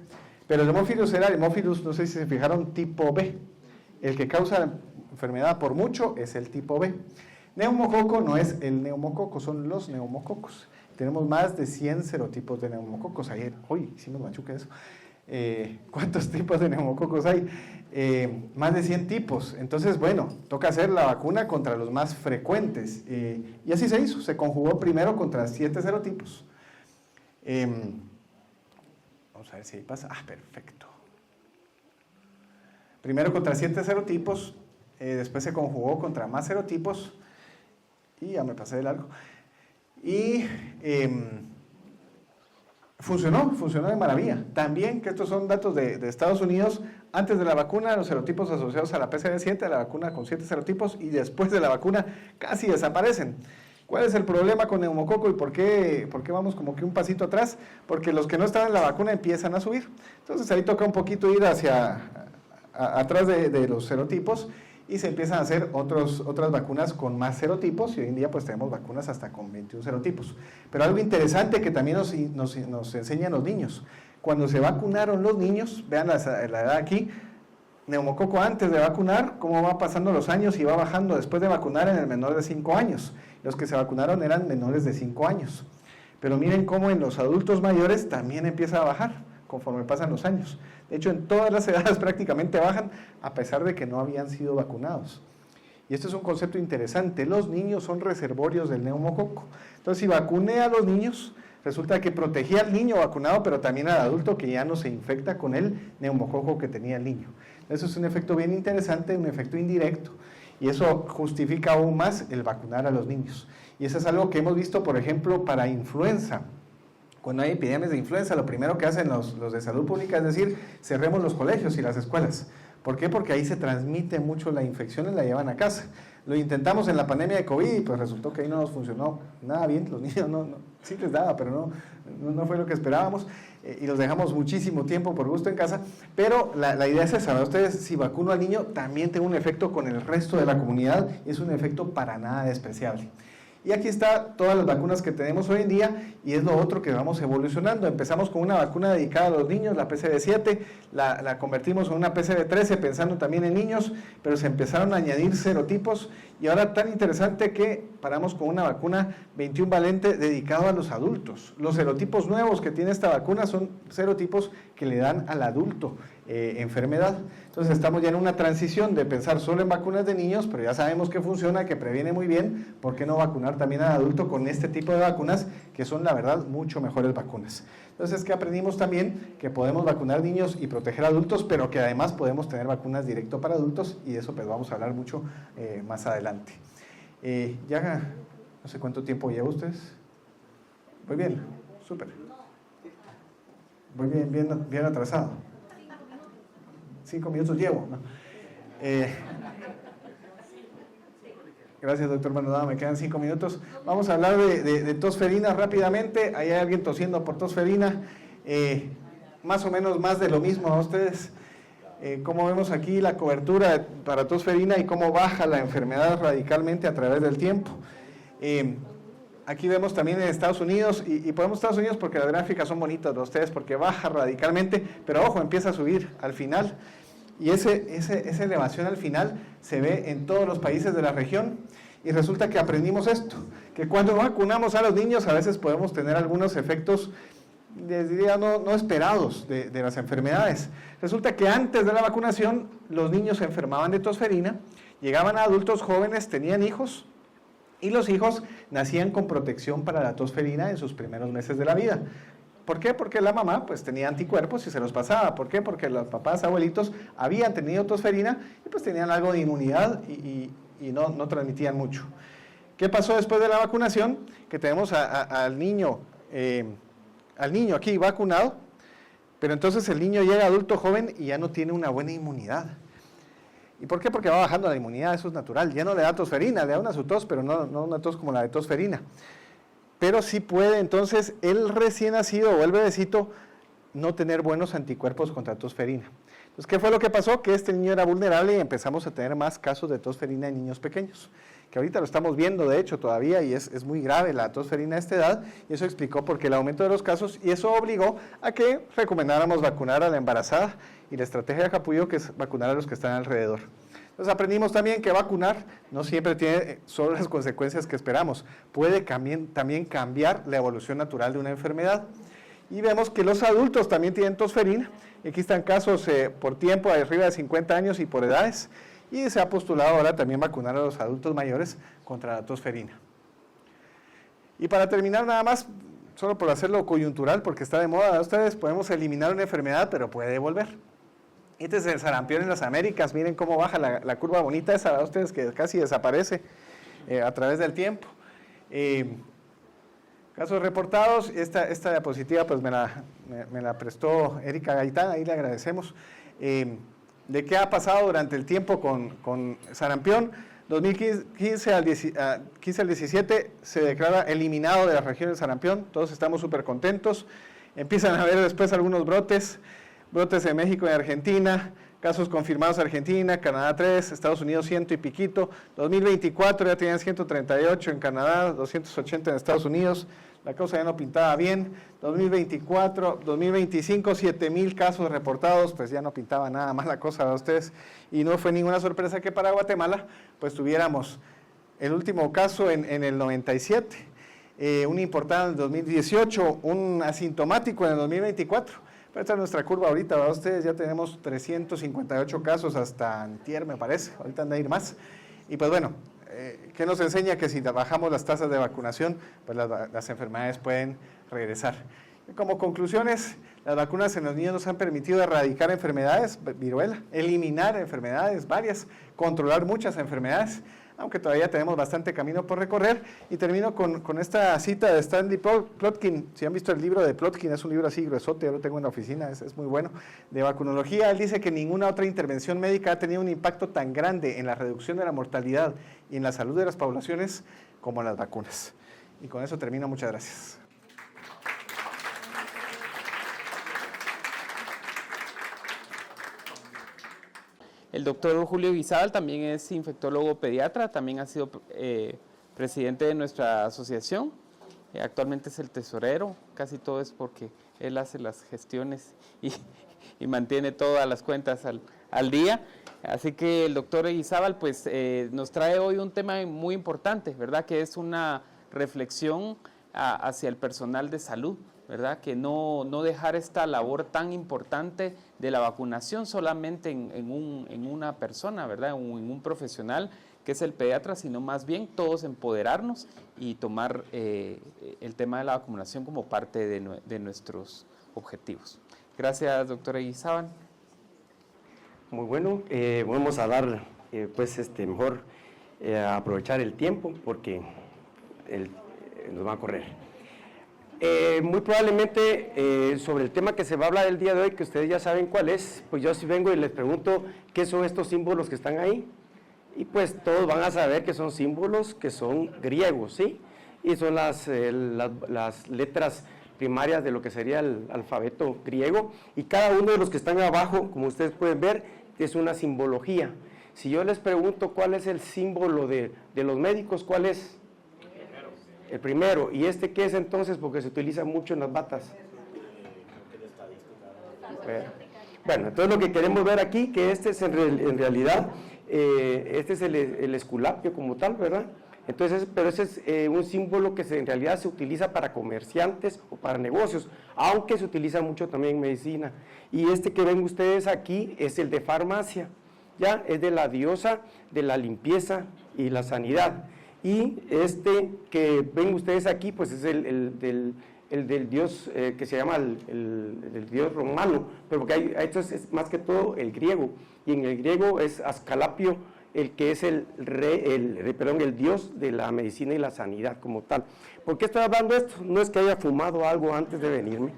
Pero el hemófilos era el hemófilos, no sé si se fijaron, tipo B. El que causa enfermedad por mucho es el tipo B. Neumococo no es el neumococo, son los neumococos. Tenemos más de 100 serotipos de neumococos. Ayer, hoy hicimos machuque eso. ¿Cuántos tipos de neumococos hay? Más de 100 tipos. Entonces, bueno, toca hacer la vacuna contra los más frecuentes. Y así se hizo. Se conjugó primero contra 7 serotipos. Vamos a ver si ahí pasa. Perfecto. Primero contra 7 serotipos, después se conjugó contra más serotipos. Y ya me pasé de largo. Y funcionó de maravilla. También, que estos son datos de Estados Unidos, antes de la vacuna, los serotipos asociados a la PCV7, la vacuna con 7 serotipos, y después de la vacuna casi desaparecen. ¿Cuál es el problema con neumococo y por qué vamos como que un pasito atrás? Porque los que no están en la vacuna empiezan a subir. Entonces ahí toca un poquito ir atrás de los serotipos, y se empiezan a hacer otras vacunas con más serotipos, y hoy en día pues tenemos vacunas hasta con 21 serotipos. Pero algo interesante que también nos enseñan los niños, cuando se vacunaron los niños, vean la edad aquí, neumococo antes de vacunar, cómo va pasando los años y va bajando después de vacunar en el menor de 5 años. Los que se vacunaron eran menores de 5 años. Pero miren cómo en los adultos mayores también empieza a bajar conforme pasan los años. De hecho, en todas las edades prácticamente bajan, a pesar de que no habían sido vacunados. Y esto es un concepto interesante. Los niños son reservorios del neumococo. Entonces, si vacuné a los niños, resulta que protegí al niño vacunado, pero también al adulto que ya no se infecta con el neumococo que tenía el niño. Eso es un efecto bien interesante, un efecto indirecto. Y eso justifica aún más el vacunar a los niños. Y eso es algo que hemos visto, por ejemplo, para influenza. Cuando hay epidemias de influenza, lo primero que hacen los de salud pública es decir, cerremos los colegios y las escuelas. ¿Por qué? Porque ahí se transmite mucho la infección y la llevan a casa. Lo intentamos en la pandemia de COVID y pues resultó que ahí no nos funcionó nada bien. Los niños sí les daba, pero no fue lo que esperábamos. Y los dejamos muchísimo tiempo por gusto en casa. Pero la idea es esa, ¿no? Ustedes, si vacuno al niño, también tengo un efecto con el resto de la comunidad. Y es un efecto para nada despreciable. Y aquí está todas las vacunas que tenemos hoy en día, y es lo otro que vamos evolucionando. Empezamos con una vacuna dedicada a los niños, la PCV7, la convertimos en una PCV13 pensando también en niños, pero se empezaron a añadir serotipos, y ahora tan interesante que paramos con una vacuna 21 valente dedicada a los adultos. Los serotipos nuevos que tiene esta vacuna son serotipos que le dan al adulto enfermedad. Entonces estamos ya en una transición de pensar solo en vacunas de niños, pero ya sabemos que funciona, que previene muy bien. ¿Por qué no vacunar también al adulto con este tipo de vacunas, que son la verdad mucho mejores vacunas? Entonces, ¿qué aprendimos también? Que podemos vacunar niños y proteger adultos, pero que además podemos tener vacunas directo para adultos, y de eso pues vamos a hablar mucho más adelante. Ya no sé cuánto tiempo lleva ustedes. Muy bien, súper. Voy bien atrasado. 5 minutos llevo, ¿no? Gracias, doctor Maldonado, me quedan 5 minutos. Vamos a hablar de tosferina rápidamente. Ahí hay alguien tosiendo por tosferina. Más o menos más de lo mismo a ustedes. Como vemos aquí la cobertura para tosferina y cómo baja la enfermedad radicalmente a través del tiempo. Aquí vemos también en Estados Unidos, y ponemos Estados Unidos porque las gráficas son bonitas de ustedes, porque baja radicalmente, pero ojo, empieza a subir al final. Y esa elevación al final se ve en todos los países de la región, y resulta que aprendimos esto, que cuando vacunamos a los niños a veces podemos tener algunos efectos, les diría, no esperados de las enfermedades. Resulta que antes de la vacunación los niños se enfermaban de tosferina, llegaban a adultos jóvenes, tenían hijos, y los hijos nacían con protección para la tosferina en sus primeros meses de la vida. ¿Por qué? Porque la mamá pues tenía anticuerpos y se los pasaba. ¿Por qué? Porque los papás, abuelitos habían tenido tosferina y pues tenían algo de inmunidad y no transmitían mucho. ¿Qué pasó después de la vacunación? Que tenemos al niño aquí vacunado, Pero entonces el niño llega adulto joven y ya no tiene una buena inmunidad. ¿Y por qué? Porque va bajando la inmunidad, eso es natural. Ya no le da tosferina, le da una su tos, pero no una tos como la de tosferina. Pero sí puede entonces el recién nacido o el bebecito no tener buenos anticuerpos contra tosferina. Entonces, ¿qué fue lo que pasó? Que este niño era vulnerable y empezamos a tener más casos de tosferina en niños pequeños, que ahorita lo estamos viendo de hecho todavía y es muy grave la tosferina a esta edad, y eso explicó por qué el aumento de los casos, y eso obligó a que recomendáramos vacunar a la embarazada, y la estrategia de Capullo que es vacunar a los que están alrededor. Entonces aprendimos también que vacunar no siempre tiene solo las consecuencias que esperamos, puede también cambiar la evolución natural de una enfermedad. Y vemos que los adultos también tienen tosferina. Aquí están casos por tiempo, arriba de 50 años y por edades. Y se ha postulado ahora también vacunar a los adultos mayores contra la tosferina. Y para terminar nada más, solo por hacerlo coyuntural, porque está de moda, ustedes podemos eliminar una enfermedad, pero puede volver. Este es el sarampión en las Américas, miren cómo baja la curva bonita esa, ¿verdad? Ustedes que casi desaparece a través del tiempo. Casos reportados, esta diapositiva pues me la prestó Erika Gaitán, ahí le agradecemos, de qué ha pasado durante el tiempo con sarampión. 2015 al 17 se declara eliminado de la región del sarampión, todos estamos súper contentos, empiezan a haber después algunos brotes en México y Argentina, casos confirmados en Argentina, Canadá 3, Estados Unidos 100 y piquito, 2024 ya tenían 138 en Canadá, 280 en Estados Unidos, la cosa ya no pintaba bien, 2024, 2025, 7,000 casos reportados, pues ya no pintaba nada más la cosa de ustedes, y no fue ninguna sorpresa que para Guatemala, pues tuviéramos el último caso en el 97, un importado en el 2018, un asintomático en el 2024, esta es nuestra curva ahorita, ¿verdad? Ustedes ya tenemos 358 casos hasta antier, me parece, ahorita han de ir más. Y pues bueno, ¿qué nos enseña? Que si bajamos las tasas de vacunación, pues las enfermedades pueden regresar. Como conclusiones, las vacunas en los niños nos han permitido erradicar enfermedades, viruela, eliminar enfermedades varias, controlar muchas enfermedades, aunque todavía tenemos bastante camino por recorrer. Y termino con esta cita de Stanley Plotkin. Si han visto el libro de Plotkin, es un libro así gruesote, yo lo tengo en la oficina, es muy bueno, de vacunología. Él dice que ninguna otra intervención médica ha tenido un impacto tan grande en la reducción de la mortalidad y en la salud de las poblaciones como las vacunas. Y con eso termino, muchas gracias. El doctor Julio Guizábal también es infectólogo pediatra, también ha sido presidente de nuestra asociación, actualmente es el tesorero, casi todo es porque él hace las gestiones y mantiene todas las cuentas al día. Así que el doctor Guizábal pues, nos trae hoy un tema muy importante, ¿verdad? Que es una reflexión hacia el personal de salud, ¿verdad? Que no dejar esta labor tan importante de la vacunación solamente en una persona, ¿verdad? O en un profesional que es el pediatra, sino más bien todos empoderarnos y tomar el tema de la vacunación como parte de nuestros objetivos. Gracias, doctora Guizábal. Muy bueno, vamos a dar, mejor aprovechar el tiempo porque nos va a correr. Muy probablemente sobre el tema que se va a hablar el día de hoy, que ustedes ya saben cuál es, pues yo sí vengo y les pregunto qué son estos símbolos que están ahí, y pues todos van a saber que son símbolos que son griegos, ¿sí? Y son las letras primarias de lo que sería el alfabeto griego, y cada uno de los que están abajo, como ustedes pueden ver, es una simbología. Si yo les pregunto cuál es el símbolo de los médicos, ¿cuál es? El primero. ¿Y este qué es entonces? Porque se utiliza mucho en las batas. Bueno, entonces lo que queremos ver aquí, que este es en realidad, este es el esculapio como tal, ¿verdad? Entonces, pero ese es un símbolo que en realidad se utiliza para comerciantes o para negocios, aunque se utiliza mucho también en medicina. Y este que ven ustedes aquí es el de farmacia, ¿ya? Es de la diosa de la limpieza y la sanidad. Y este que ven ustedes aquí, pues es el del dios que se llama el dios romano, pero porque esto es más que todo el griego, y en el griego es Ascalapio, el que es el dios de la medicina y la sanidad como tal. ¿Por qué estoy hablando de esto? No es que haya fumado algo antes de venirme,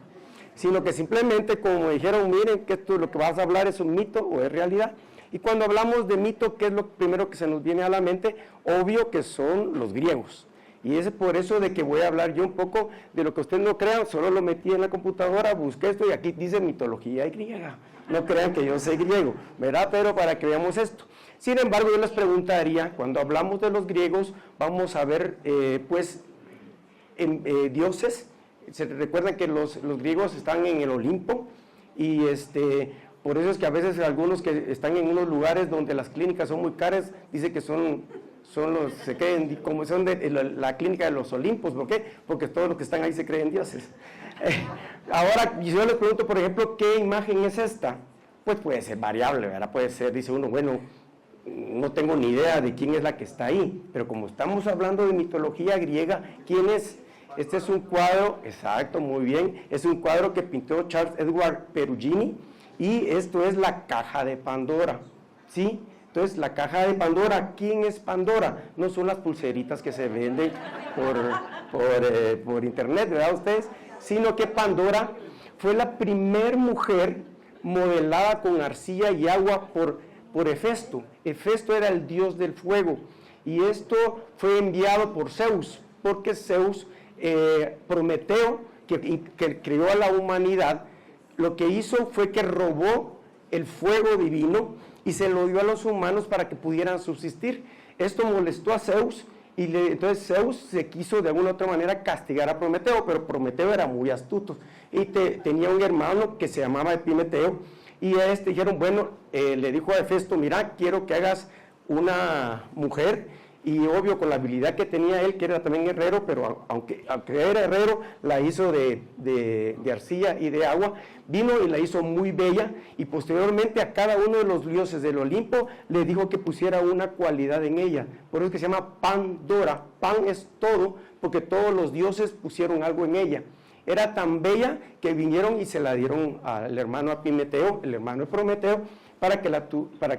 sino que simplemente como me dijeron, miren que esto lo que vas a hablar es un mito o es realidad. Y cuando hablamos de mito, ¿qué es lo primero que se nos viene a la mente? Obvio que son los griegos. Y es por eso de que voy a hablar yo un poco de lo que ustedes no crean, solo lo metí en la computadora, busqué esto y aquí dice mitología griega. No crean que yo sé griego, ¿verdad? Pero para que veamos esto. Sin embargo, yo les preguntaría, cuando hablamos de los griegos, vamos a ver, dioses. Se recuerdan que los griegos están en el Olimpo y por eso es que a veces algunos que están en unos lugares donde las clínicas son muy caras, dicen que se creen, como son de la clínica de los Olimpos. ¿Por qué? Porque todos los que están ahí se creen dioses. Ahora, yo les pregunto, por ejemplo, ¿qué imagen es esta? Pues puede ser variable, ¿verdad? Puede ser, dice uno, bueno, no tengo ni idea de quién es la que está ahí, pero como estamos hablando de mitología griega, ¿quién es? Este es un cuadro, exacto, muy bien, es un cuadro que pintó Charles Edward Perugini, y esto es la caja de Pandora, ¿sí? Entonces, la caja de Pandora, ¿quién es Pandora? No son las pulseritas que se venden por internet, ¿verdad ustedes? Sino que Pandora fue la primer mujer modelada con arcilla y agua por Hefesto. Hefesto era el dios del fuego, y esto fue enviado por Zeus, porque Zeus, Prometeo, que creó a la humanidad, lo que hizo fue que robó el fuego divino y se lo dio a los humanos para que pudieran subsistir. Esto molestó a Zeus y entonces Zeus se quiso de alguna u otra manera castigar a Prometeo, pero Prometeo era muy astuto y tenía un hermano que se llamaba Epimeteo, y a dijeron, bueno, le dijo a Hefesto, mira, quiero que hagas una mujer. Y obvio, con la habilidad que tenía él, que era también herrero, pero aunque era herrero, la hizo de arcilla y de agua, vino y la hizo muy bella, y posteriormente a cada uno de los dioses del Olimpo le dijo que pusiera una cualidad en ella. Por eso es que se llama Pandora. Pan es todo, porque todos los dioses pusieron algo en ella. Era tan bella que vinieron y se la dieron al hermano Epimeteo, el hermano de Prometeo, para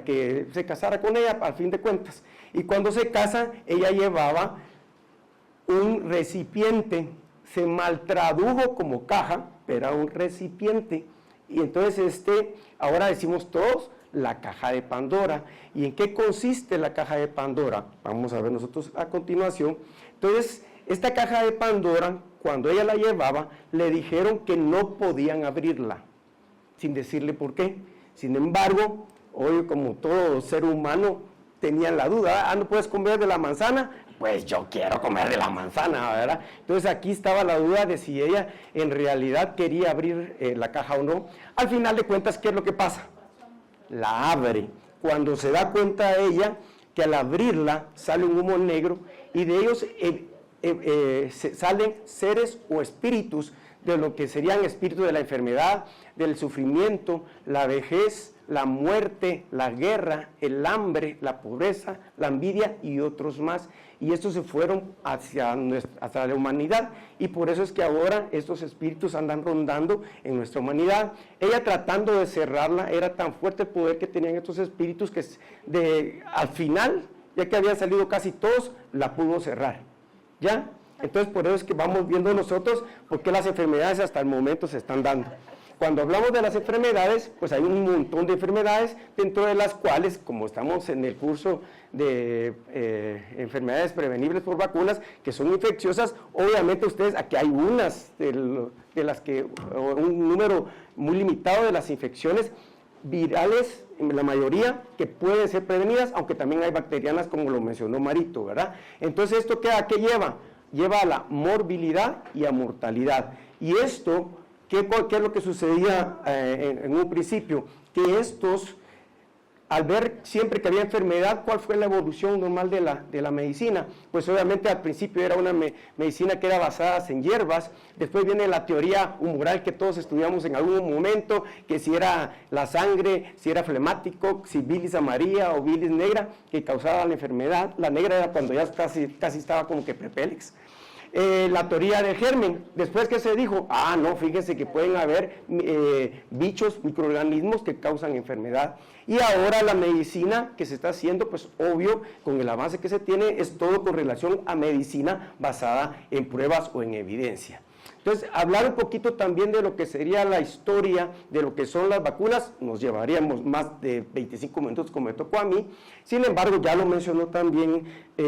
que se casara con ella, al fin de cuentas. Y cuando se casa, ella llevaba un recipiente, se maltradujo como caja, pero era un recipiente. Y entonces ahora decimos todos, la caja de Pandora. ¿Y en qué consiste la caja de Pandora? Vamos a ver nosotros a continuación. Entonces, esta caja de Pandora, cuando ella la llevaba, le dijeron que no podían abrirla, sin decirle por qué. Sin embargo, hoy como todo ser humano tenían la duda, ¿no puedes comer de la manzana? Pues yo quiero comer de la manzana, ¿verdad? Entonces aquí estaba la duda de si ella en realidad quería abrir la caja o no. Al final de cuentas, ¿qué es lo que pasa? La abre. Cuando se da cuenta ella que al abrirla sale un humo negro y de ellos salen seres o espíritus, de lo que serían espíritus de la enfermedad, del sufrimiento, la vejez, la muerte, la guerra, el hambre, la pobreza, la envidia y otros más. Y estos se fueron hacia la humanidad, y por eso es que ahora estos espíritus andan rondando en nuestra humanidad. Ella, tratando de cerrarla, era tan fuerte el poder que tenían estos espíritus que al final, ya que habían salido casi todos, la pudo cerrar. ¿Ya? Entonces, por eso es que vamos viendo nosotros por qué las enfermedades hasta el momento se están dando. Cuando hablamos de las enfermedades, pues hay un montón de enfermedades, dentro de las cuales, como estamos en el curso de enfermedades prevenibles por vacunas, que son infecciosas, obviamente ustedes, aquí hay unas de las que, un número muy limitado de las infecciones virales, la mayoría, que pueden ser prevenidas, aunque también hay bacterianas, como lo mencionó Marito, ¿verdad? Entonces, ¿esto qué lleva? Lleva a la morbilidad y a mortalidad. Y esto, ¿qué es lo que sucedía en un principio? Que estos, al ver siempre que había enfermedad, ¿cuál fue la evolución normal de la medicina? Pues obviamente al principio era una medicina que era basada en hierbas. Después viene la teoría humoral que todos estudiamos en algún momento, que si era la sangre, si era flemático, si bilis amarilla o bilis negra, que causaba la enfermedad. La negra era cuando ya casi estaba como que prepélix. La teoría del germen, después que se dijo, no, fíjense que pueden haber bichos, microorganismos que causan enfermedad. Y ahora la medicina que se está haciendo, pues obvio, con el avance que se tiene, es todo con relación a medicina basada en pruebas o en evidencia. Entonces, hablar un poquito también de lo que sería la historia de lo que son las vacunas, nos llevaríamos más de 25 minutos como me tocó a mí. Sin embargo, ya lo mencionó también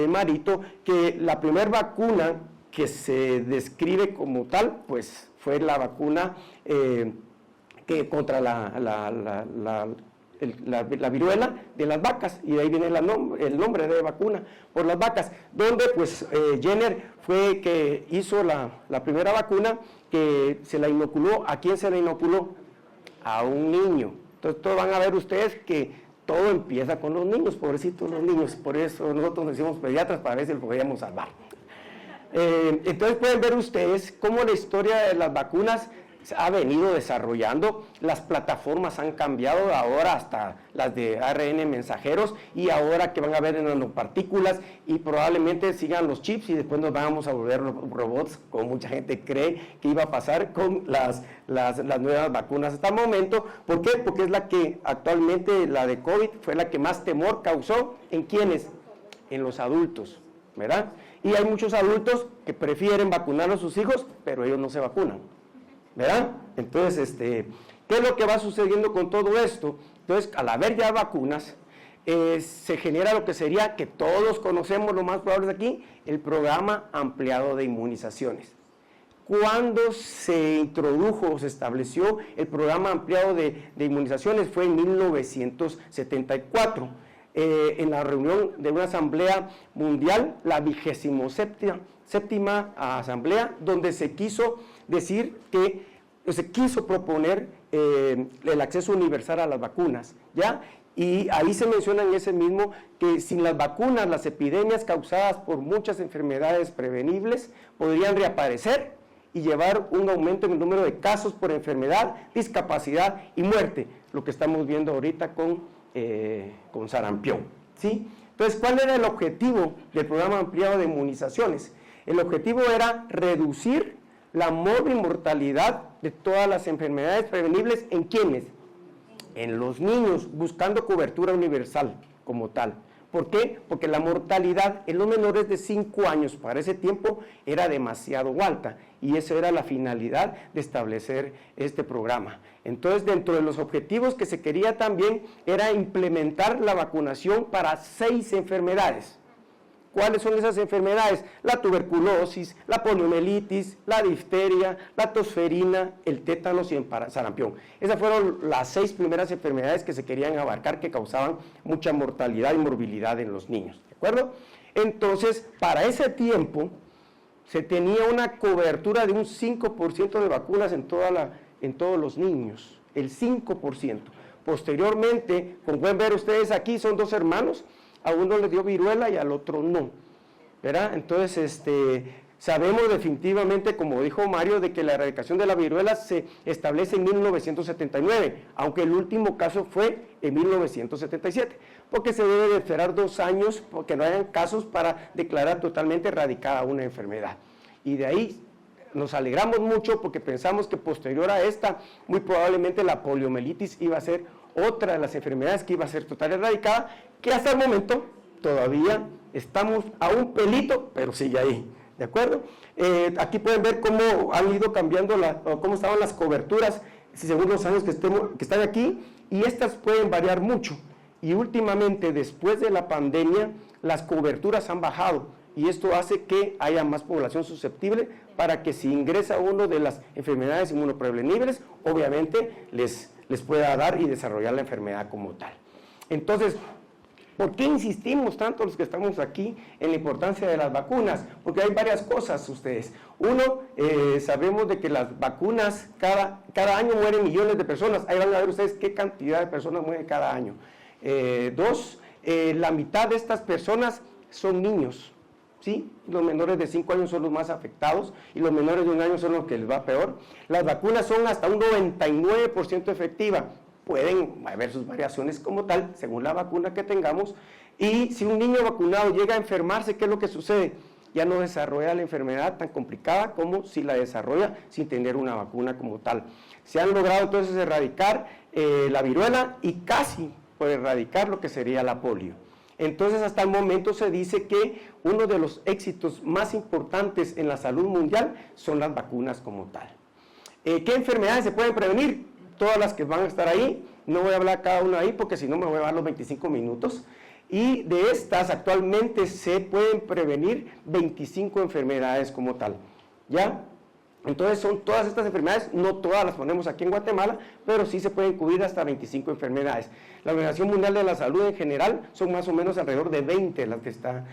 Marito, que la primera vacuna que se describe como tal, pues fue la vacuna que contra la viruela de las vacas, y de ahí viene el nombre de vacuna por las vacas, donde pues Jenner fue que hizo la primera vacuna, que se la inoculó. ¿A quién se la inoculó? A un niño. Entonces todos van a ver ustedes que todo empieza con los niños, pobrecitos los niños, por eso nosotros nos hicimos pediatras para ver si los podíamos salvar. Entonces pueden ver ustedes cómo la historia de las vacunas ha venido desarrollando, las plataformas han cambiado ahora hasta las de ARN mensajeros, y ahora que van a ver en nanopartículas, y probablemente sigan los chips y después nos vamos a volver robots, como mucha gente cree que iba a pasar con las nuevas vacunas hasta el momento. ¿Por qué? Porque es la que actualmente, la de COVID, fue la que más temor causó. ¿En quiénes? En los adultos, ¿verdad? Y hay muchos adultos que prefieren vacunar a sus hijos, pero ellos no se vacunan, ¿verdad? Entonces, ¿qué es lo que va sucediendo con todo esto? Entonces, al haber ya vacunas, se genera lo que sería, que todos conocemos, lo más probable de aquí, el programa ampliado de inmunizaciones. Cuando se introdujo, se estableció el programa ampliado de inmunizaciones, fue en 1974, en la reunión de una asamblea mundial, la 27ª asamblea, donde se quiso decir que se quiso proponer el acceso universal a las vacunas, ¿ya? Y ahí se menciona en ese mismo que sin las vacunas, las epidemias causadas por muchas enfermedades prevenibles podrían reaparecer y llevar un aumento en el número de casos por enfermedad, discapacidad y muerte, lo que estamos viendo ahorita con sarampión, ¿sí? Entonces, ¿cuál era el objetivo del programa ampliado de inmunizaciones? El objetivo era reducir la mortalidad de todas las enfermedades prevenibles. ¿En quiénes? En los niños, buscando cobertura universal como tal. ¿Por qué? Porque la mortalidad en los menores de 5 años para ese tiempo era demasiado alta, y esa era la finalidad de establecer este programa. Entonces, dentro de los objetivos que se quería también era implementar la vacunación para 6 enfermedades. ¿Cuáles son esas enfermedades? La tuberculosis, la poliomielitis, la difteria, la tosferina, el tétanos y el sarampión. Esas fueron las 6 primeras enfermedades que se querían abarcar, que causaban mucha mortalidad y morbilidad en los niños, ¿de acuerdo? Entonces, para ese tiempo, se tenía una cobertura de un 5% de vacunas en todos los niños, el 5%. Posteriormente, como pueden ver ustedes aquí, son 2 hermanos, a uno le dio viruela y al otro no, ¿verdad? Entonces, sabemos definitivamente, como dijo Mario, de que la erradicación de la viruela se establece en 1979, aunque el último caso fue en 1977, porque se debe de esperar 2 años porque no hayan casos para declarar totalmente erradicada una enfermedad. Y de ahí nos alegramos mucho, porque pensamos que posterior a esta, muy probablemente la poliomielitis iba a ser otra de las enfermedades que iba a ser totalmente erradicada, que hasta el momento todavía estamos a un pelito, pero sigue ahí, ¿de acuerdo? Aquí pueden ver cómo han ido cambiando, cómo estaban las coberturas según los años que están aquí, y estas pueden variar mucho, y últimamente, después de la pandemia, las coberturas han bajado, y esto hace que haya más población susceptible para que si ingresa uno de las enfermedades inmunoprevenibles, obviamente les pueda dar y desarrollar la enfermedad como tal. Entonces, ¿por qué insistimos tanto los que estamos aquí en la importancia de las vacunas? Porque hay varias cosas ustedes. Uno, sabemos de que las vacunas, cada año mueren millones de personas. Ahí van a ver ustedes qué cantidad de personas mueren cada año. 2, la mitad de estas personas son niños, ¿sí? Los menores de 5 años son los más afectados, y los menores de 1 año son los que les va peor. Las vacunas son hasta un 99% efectivas. Pueden haber sus variaciones como tal, según la vacuna que tengamos, y si un niño vacunado llega a enfermarse, ¿qué es lo que sucede? Ya no desarrolla la enfermedad tan complicada como si la desarrolla sin tener una vacuna como tal. Se han logrado entonces erradicar la viruela, y casi por erradicar lo que sería la polio. Entonces, hasta el momento se dice que uno de los éxitos más importantes en la salud mundial son las vacunas como tal. ¿Qué enfermedades se pueden prevenir? Todas las que van a estar ahí. No voy a hablar cada una ahí porque si no me voy a dar los 25 minutos. Y de estas, actualmente se pueden prevenir 25 enfermedades como tal. ¿Ya? Entonces son todas estas enfermedades, no todas las ponemos aquí en Guatemala, pero sí se pueden cubrir hasta 25 enfermedades. La Organización Mundial de la Salud en general son más o menos alrededor de 20 las que está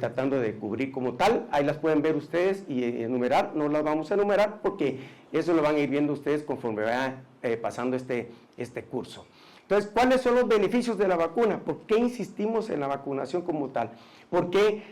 tratando de cubrir como tal. Ahí las pueden ver ustedes y enumerar, no las vamos a enumerar porque eso lo van a ir viendo ustedes conforme vaya pasando este curso. Entonces, ¿cuáles son los beneficios de la vacuna? ¿Por qué insistimos en la vacunación como tal? Porque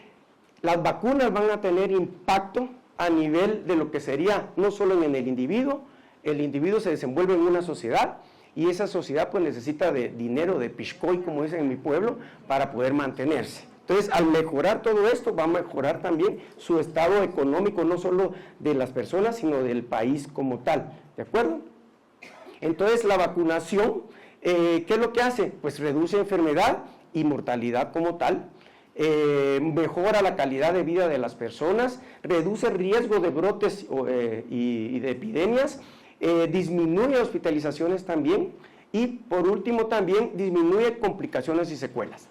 las vacunas van a tener impacto a nivel de lo que sería, no solo en el individuo se desenvuelve en una sociedad y esa sociedad pues necesita de dinero, de piscoy, como dicen en mi pueblo, para poder mantenerse. Entonces, al mejorar todo esto, va a mejorar también su estado económico, no solo de las personas, sino del país como tal, ¿de acuerdo? Entonces, la vacunación, ¿qué es lo que hace? Pues reduce enfermedad y mortalidad como tal, mejora la calidad de vida de las personas, reduce riesgo de brotes y de epidemias, disminuye hospitalizaciones también y por último también disminuye complicaciones y secuelas.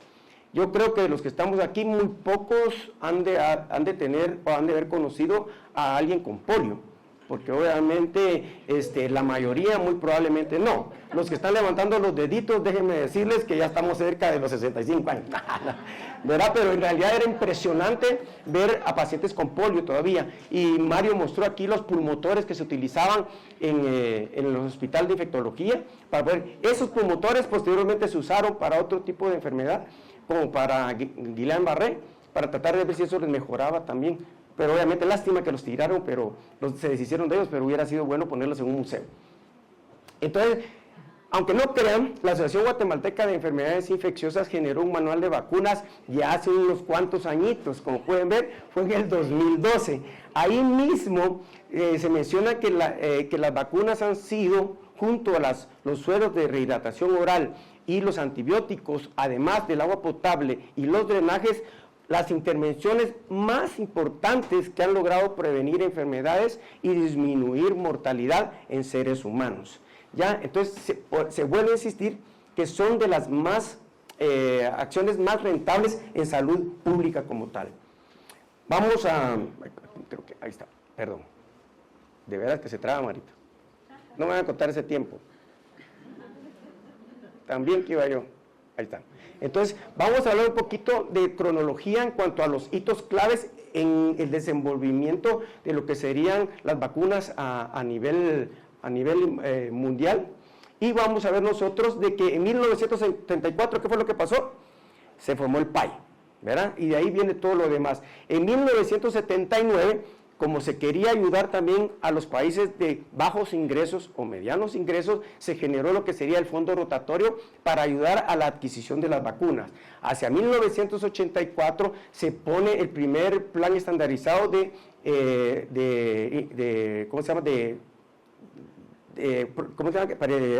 Yo creo que de los que estamos aquí muy pocos han de tener o han de haber conocido a alguien con polio, porque obviamente la mayoría muy probablemente no. Los que están levantando los deditos, déjenme decirles que ya estamos cerca de los 65 años, ¿verdad? Pero en realidad era impresionante ver a pacientes con polio todavía, y Mario mostró aquí los pulmotores que se utilizaban en el hospital de infectología, para poder, esos pulmotores posteriormente se usaron para otro tipo de enfermedad, como para Guillain-Barré, para tratar de ver si eso les mejoraba también. Pero obviamente lástima que los tiraron, pero se deshicieron de ellos, pero hubiera sido bueno ponerlos en un museo. Entonces, aunque no crean, la Asociación Guatemalteca de Enfermedades Infecciosas generó un manual de vacunas ya hace unos cuantos añitos, como pueden ver, fue en el 2012. Ahí mismo se menciona que las vacunas han sido, junto a los sueros de rehidratación oral y los antibióticos, además del agua potable y los drenajes, las intervenciones más importantes que han logrado prevenir enfermedades y disminuir mortalidad en seres humanos. ¿Ya? Entonces se vuelve a insistir que son de las acciones más rentables en salud pública como tal. Vamos a... Creo que, ahí está, perdón. De veras que se traba, Marito. No me van a contar ese tiempo. También que iba yo. Ahí está. Entonces, vamos a hablar un poquito de cronología en cuanto a los hitos claves en el desenvolvimiento de lo que serían las vacunas a nivel mundial. Y vamos a ver nosotros de que en 1974, ¿qué fue lo que pasó? Se formó el PAI, ¿verdad? Y de ahí viene todo lo demás. En 1979, como se quería ayudar también a los países de bajos ingresos o medianos ingresos, se generó lo que sería el fondo rotatorio para ayudar a la adquisición de las vacunas. Hacia 1984 se pone el primer plan estandarizado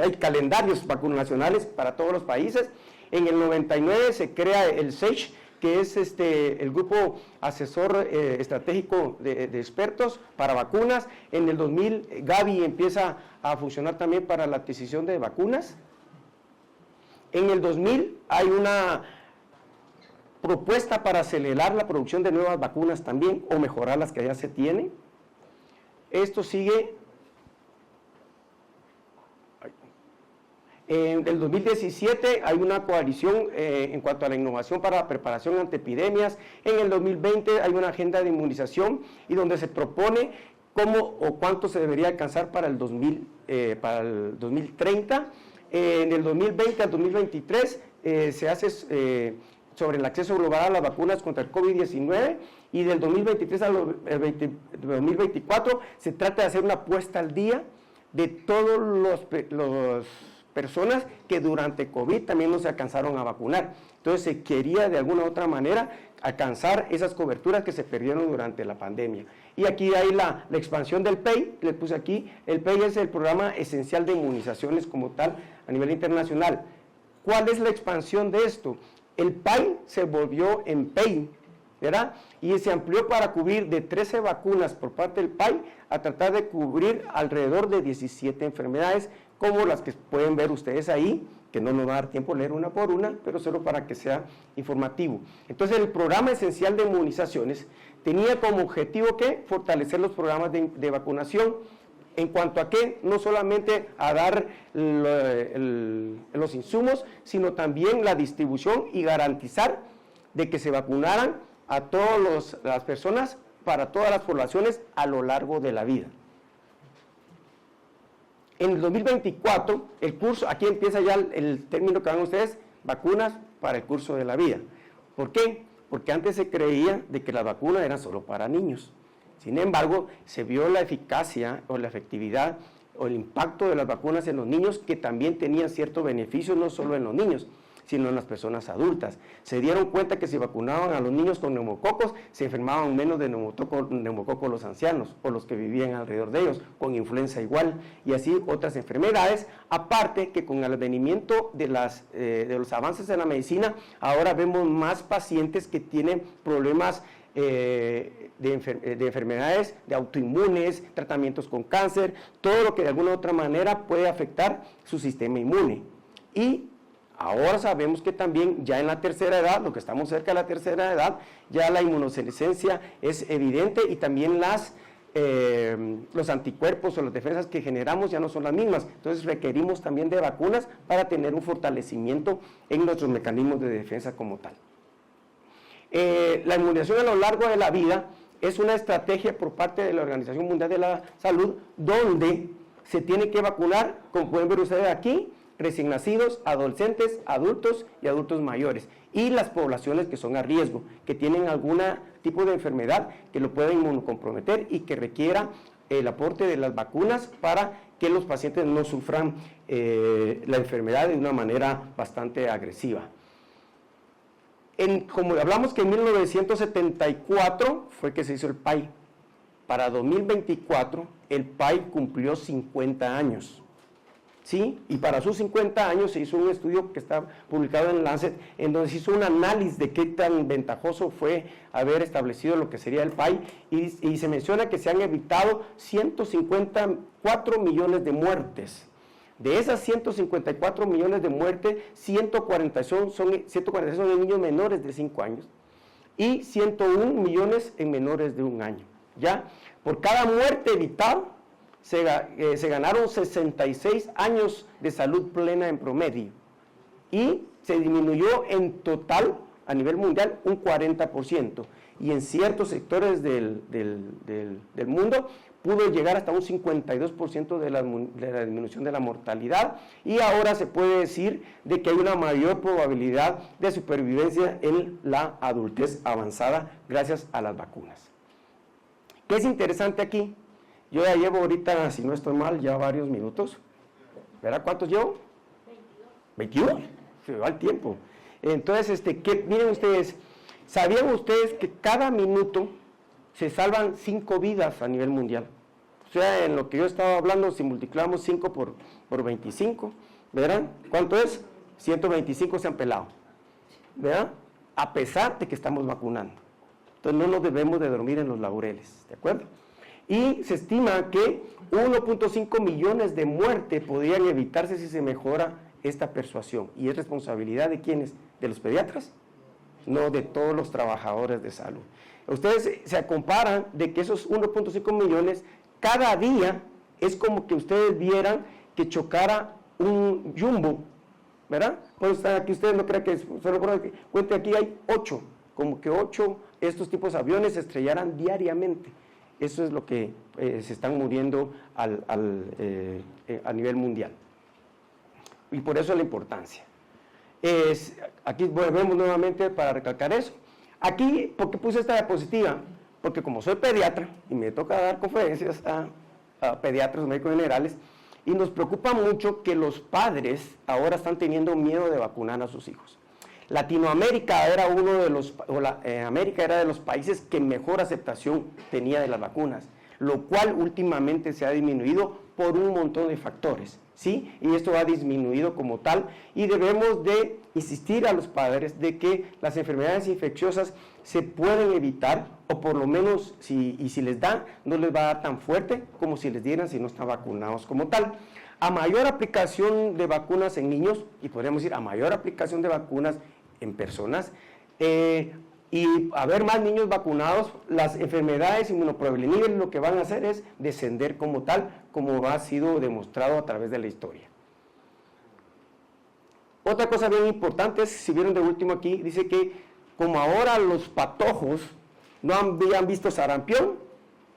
hay calendarios vacunacionales para todos los países. En el 99 se crea el SAGE, que es el grupo asesor estratégico de expertos para vacunas. En el 2000 Gavi empieza a funcionar también para la adquisición de vacunas. En el 2000 hay una propuesta para acelerar la producción de nuevas vacunas también, o mejorar las que ya se tienen. Esto sigue. En el 2017 hay una coalición en cuanto a la innovación para la preparación ante epidemias. En el 2020 hay una agenda de inmunización y donde se propone cómo o cuánto se debería alcanzar para el 2030. En el 2020 al 2023 se hace sobre el acceso global a las vacunas contra el COVID-19 y del 2023 al 2024 se trata de hacer una puesta al día de todos los personas que durante COVID también no se alcanzaron a vacunar. Entonces se quería de alguna u otra manera alcanzar esas coberturas que se perdieron durante la pandemia. Y aquí hay la expansión del PEI, le puse aquí, el PEI es el programa esencial de inmunizaciones como tal a nivel internacional. ¿Cuál es la expansión de esto? el PAI se volvió en PEI, ¿verdad? Y se amplió para cubrir de 13 vacunas por parte del PAI a tratar de cubrir alrededor de 17 enfermedades, como las que pueden ver ustedes ahí, que no nos va a dar tiempo leer una por una, pero solo para que sea informativo. Entonces, el programa esencial de inmunizaciones tenía como objetivo que fortalecer los programas de vacunación, en cuanto a que no solamente a dar los insumos, sino también la distribución y garantizar de que se vacunaran a todas las personas, para todas las poblaciones a lo largo de la vida. En el 2024, el curso, aquí empieza ya el término que van ustedes, vacunas para el curso de la vida. ¿Por qué? Porque antes se creía de que las vacunas eran solo para niños. Sin embargo, se vio la eficacia o la efectividad o el impacto de las vacunas en los niños, que también tenían ciertos beneficios, no solo en los niños, sino en las personas adultas. Se dieron cuenta que si vacunaban a los niños con neumococos, se enfermaban menos de neumococo los ancianos o los que vivían alrededor de ellos, con influenza igual, y así otras enfermedades, aparte que con el advenimiento de los avances en la medicina, ahora vemos más pacientes que tienen problemas de enfermedades de autoinmunes, tratamientos con cáncer, todo lo que de alguna u otra manera puede afectar su sistema inmune. Y ahora sabemos que también ya en la tercera edad, lo que estamos cerca de la tercera edad, ya la inmunosenescencia es evidente, y también los anticuerpos o las defensas que generamos ya no son las mismas. Entonces requerimos también de vacunas para tener un fortalecimiento en nuestros mecanismos de defensa como tal. La inmunización a lo largo de la vida es una estrategia por parte de la Organización Mundial de la Salud, donde se tiene que vacunar, como pueden ver ustedes aquí, recién nacidos, adolescentes, adultos y adultos mayores, y las poblaciones que son a riesgo, que tienen algún tipo de enfermedad que lo pueda inmunocomprometer y que requiera el aporte de las vacunas para que los pacientes no sufran la enfermedad de una manera bastante agresiva. Como hablamos que en 1974 fue que se hizo el PAI, para 2024 el PAI cumplió 50 años. ¿Sí? Y para sus 50 años se hizo un estudio que está publicado en Lancet, en donde se hizo un análisis de qué tan ventajoso fue haber establecido lo que sería el PAI, y se menciona que se han evitado 154 millones de muertes. De esas 154 millones de muertes, 146 son de niños menores de 5 años y 101 millones en menores de 1 año. ¿Ya? Por cada muerte evitada, se ganaron 66 años de salud plena en promedio, y se disminuyó en total a nivel mundial un 40%, y en ciertos sectores del mundo pudo llegar hasta un 52% de la disminución de la mortalidad, y ahora se puede decir de que hay una mayor probabilidad de supervivencia en la adultez avanzada gracias a las vacunas. ¿Qué es interesante aquí? Yo ya llevo ahorita, si no estoy mal, ya varios minutos. ¿Verdad cuántos llevo? 22. 22. Se va el tiempo. Entonces, miren ustedes, ¿sabían ustedes que cada minuto se salvan 5 vidas a nivel mundial? O sea, en lo que yo estaba hablando, si multiplicamos 5 por 25, ¿verán? ¿Cuánto es? 125 se han pelado, ¿verdad? A pesar de que estamos vacunando. Entonces no nos debemos de dormir en los laureles, ¿de acuerdo? Y se estima que 1.5 millones de muertes podrían evitarse si se mejora esta persuasión. ¿Y es responsabilidad de quiénes? ¿De los pediatras? No, de todos los trabajadores de salud. Ustedes se comparan de que esos 1.5 millones cada día es como que ustedes vieran que chocara un jumbo, ¿verdad? Pues aquí ustedes no crean que solo por que cuente, aquí hay 8, como que 8 estos tipos de aviones se estrellaran diariamente. Eso es lo que se están muriendo a nivel mundial. Y por eso la importancia. Aquí volvemos nuevamente para recalcar eso. Aquí, ¿por qué puse esta diapositiva? Porque como soy pediatra y me toca dar conferencias a pediatras, médicos generales, y nos preocupa mucho que los padres ahora están teniendo miedo de vacunar a sus hijos. Latinoamérica era América era de los países que mejor aceptación tenía de las vacunas, lo cual últimamente se ha disminuido por un montón de factores. ¿sí? Y esto ha disminuido como tal, y debemos de insistir a los padres de que las enfermedades infecciosas se pueden evitar, o por lo menos, si les da, no les va a dar tan fuerte como si les dieran si no están vacunados como tal. A mayor aplicación de vacunas en niños, y podríamos decir a mayor aplicación de vacunas en personas, y haber más niños vacunados, las enfermedades inmunoprevenibles lo que van a hacer es descender como tal, como ha sido demostrado a través de la historia. Otra cosa bien importante es, si vieron de último aquí, dice que como ahora los patojos no habían visto sarampión,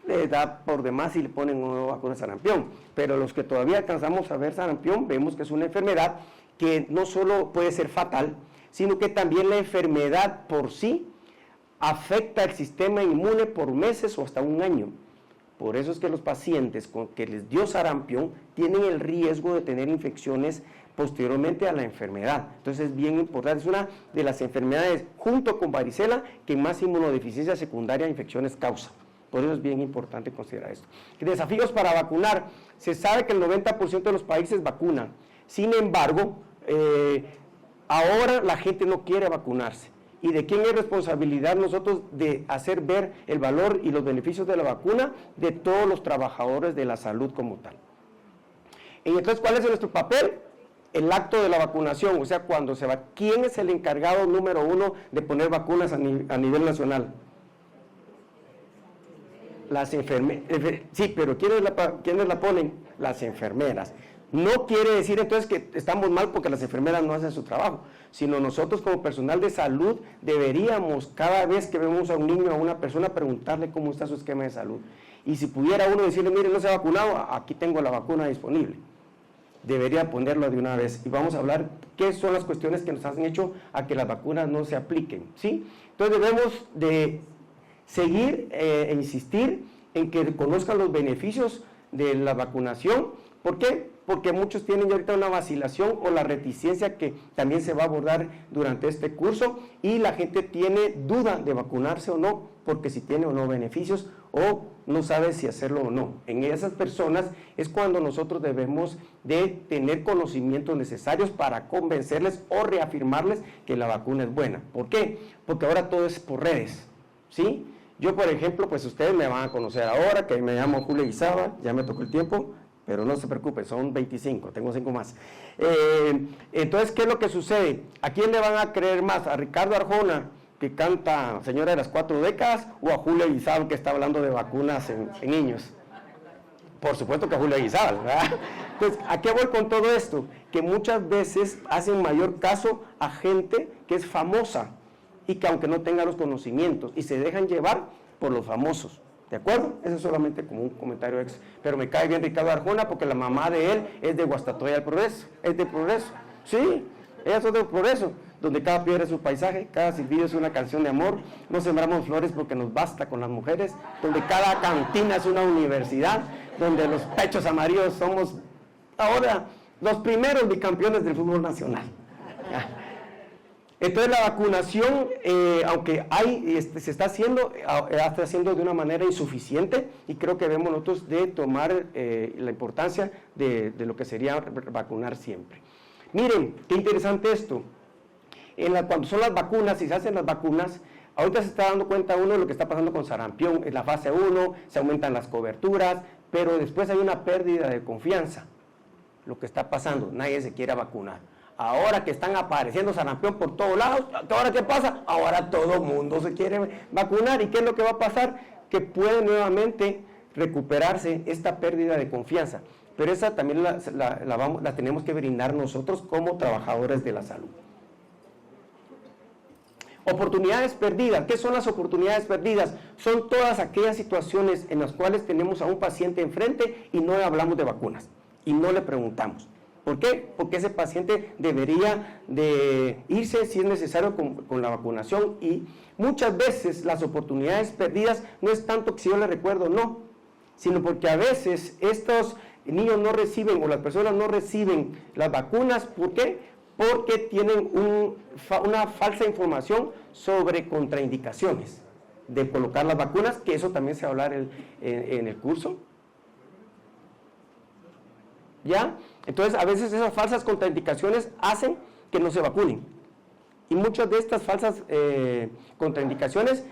le da por demás y le ponen una vacuna de sarampión, pero los que todavía alcanzamos a ver sarampión, vemos que es una enfermedad que no solo puede ser fatal, sino que también la enfermedad por sí afecta el sistema inmune por meses o hasta un año. Por eso es que los pacientes con que les dio sarampión tienen el riesgo de tener infecciones posteriormente a la enfermedad. Entonces es bien importante, es una de las enfermedades junto con varicela que más inmunodeficiencia secundaria a infecciones causa. Por eso es bien importante considerar esto. Desafíos para vacunar. Se sabe que el 90% de los países vacunan. Sin embargo, ahora la gente no quiere vacunarse. ¿Y de quién es responsabilidad nosotros de hacer ver el valor y los beneficios de la vacuna? De todos los trabajadores de la salud como tal. Y entonces, ¿cuál es nuestro papel? El acto de la vacunación, o sea, cuando se va. ¿Quién es el encargado número 1 de poner vacunas a nivel nacional? Las enfermeras. Sí, pero ¿quiénes la ponen? Las enfermeras. No quiere decir entonces que estamos mal porque las enfermeras no hacen su trabajo, sino nosotros como personal de salud deberíamos cada vez que vemos a un niño o a una persona preguntarle cómo está su esquema de salud. Y si pudiera uno decirle, mire, no se ha vacunado, aquí tengo la vacuna disponible. Debería ponerlo de una vez. Y vamos a hablar qué son las cuestiones que nos han hecho a que las vacunas no se apliquen, ¿sí? Entonces debemos de seguir e insistir en que conozcan los beneficios de la vacunación. ¿Por qué? Porque muchos tienen ahorita una vacilación o la reticencia que también se va a abordar durante este curso, y la gente tiene duda de vacunarse o no, porque si tiene o no beneficios o no sabe si hacerlo o no. En esas personas es cuando nosotros debemos de tener conocimientos necesarios para convencerles o reafirmarles que la vacuna es buena. ¿Por qué? Porque ahora todo es por redes, ¿sí? Yo, por ejemplo, pues ustedes me van a conocer ahora, que me llamo Julio Guizaba, ya me tocó el tiempo, pero no se preocupen, son 25, tengo 5 más. Entonces, ¿qué es lo que sucede? ¿A quién le van a creer más? ¿A Ricardo Arjona, que canta Señora de las 4 décadas, o a Julio Guizaba, que está hablando de vacunas en niños? Por supuesto que a Julio Guizaba, ¿verdad? Entonces, ¿a qué voy con todo esto? Que muchas veces hacen mayor caso a gente que es famosa y que aunque no tenga los conocimientos, y se dejan llevar por los famosos. ¿De acuerdo? Eso es solamente como un comentario extra. Pero me cae bien Ricardo Arjona porque la mamá de él es de Guastatoya del Progreso. Es de Progreso. Sí, ellas son de Progreso, donde cada piedra es un paisaje, cada silbido es una canción de amor. No sembramos flores porque nos basta con las mujeres. Donde cada cantina es una universidad. Donde los pechos amarillos somos ahora los primeros bicampeones del fútbol nacional. Entonces la vacunación, aunque se está haciendo de una manera insuficiente, y creo que debemos nosotros de tomar la importancia de lo que sería vacunar siempre. Miren, qué interesante esto. Cuando son las vacunas, si se hacen las vacunas, ahorita se está dando cuenta uno de lo que está pasando con sarampión. En la fase 1 se aumentan las coberturas, pero después hay una pérdida de confianza. Lo que está pasando, nadie se quiere vacunar. Ahora que están apareciendo sarampión por todos lados, ¿ahora qué pasa? Ahora todo el mundo se quiere vacunar. ¿Y qué es lo que va a pasar? Que puede nuevamente recuperarse esta pérdida de confianza. Pero esa también la tenemos que brindar nosotros como trabajadores de la salud. Oportunidades perdidas. ¿Qué son las oportunidades perdidas? Son todas aquellas situaciones en las cuales tenemos a un paciente enfrente y no le hablamos de vacunas y no le preguntamos. ¿Por qué? Porque ese paciente debería de irse si es necesario con la vacunación, y muchas veces las oportunidades perdidas no es tanto que si yo le recuerdo, no, sino porque a veces estos niños no reciben o las personas no reciben las vacunas. ¿Por qué? Porque tienen una falsa información sobre contraindicaciones de colocar las vacunas, que eso también se va a hablar en el curso. ¿Ya? Entonces, a veces esas falsas contraindicaciones hacen que no se vacunen. Y muchas de estas falsas contraindicaciones,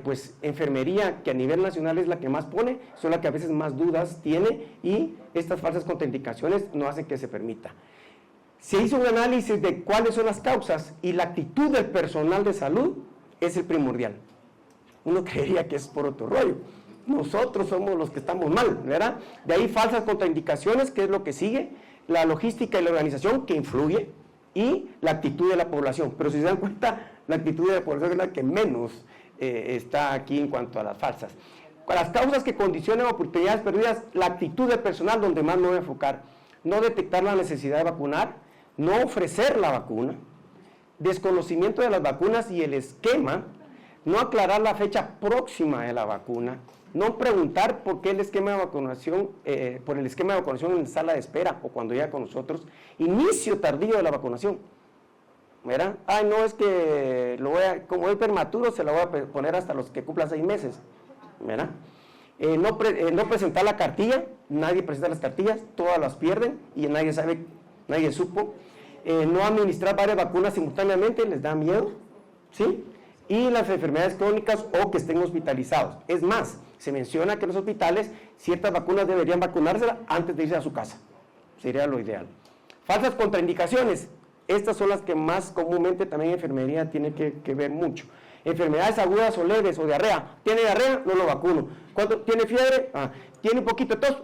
pues enfermería, que a nivel nacional es la que más pone, son las que a veces más dudas tiene, y estas falsas contraindicaciones no hacen que se permita. Se hizo un análisis de cuáles son las causas, y la actitud del personal de salud es el primordial. Uno creería que es por otro rollo. Nosotros somos los que estamos mal, ¿verdad? De ahí falsas contraindicaciones, que es lo que sigue, la logística y la organización, que influye, y la actitud de la población. Pero si se dan cuenta, la actitud de la población es la que menos está aquí en cuanto a las falsas. Las causas que condicionan oportunidades perdidas, la actitud del personal, donde más me voy a enfocar. No detectar la necesidad de vacunar, no ofrecer la vacuna, desconocimiento de las vacunas y el esquema, no aclarar la fecha próxima de la vacuna, no preguntar por qué el esquema de vacunación, por el esquema de vacunación en sala de espera o cuando llega con nosotros, inicio tardío de la vacunación, ¿verdad? Ay, no, es que como es prematuro, se la voy a poner hasta los que cumplan 6 meses, ¿verdad? No presentar la cartilla, nadie presenta las cartillas, todas las pierden y nadie supo. No administrar varias vacunas simultáneamente, les da miedo, ¿sí? Y las enfermedades crónicas o que estén hospitalizados. Es más, se menciona que en los hospitales ciertas vacunas deberían vacunárselas antes de irse a su casa. Sería lo ideal. Falsas contraindicaciones. Estas son las que más comúnmente también en enfermería tiene que ver mucho. Enfermedades agudas o leves o diarrea. ¿Tiene diarrea? No lo vacuno. ¿Cuánto? ¿Tiene fiebre? ¿Tiene un poquito de tos?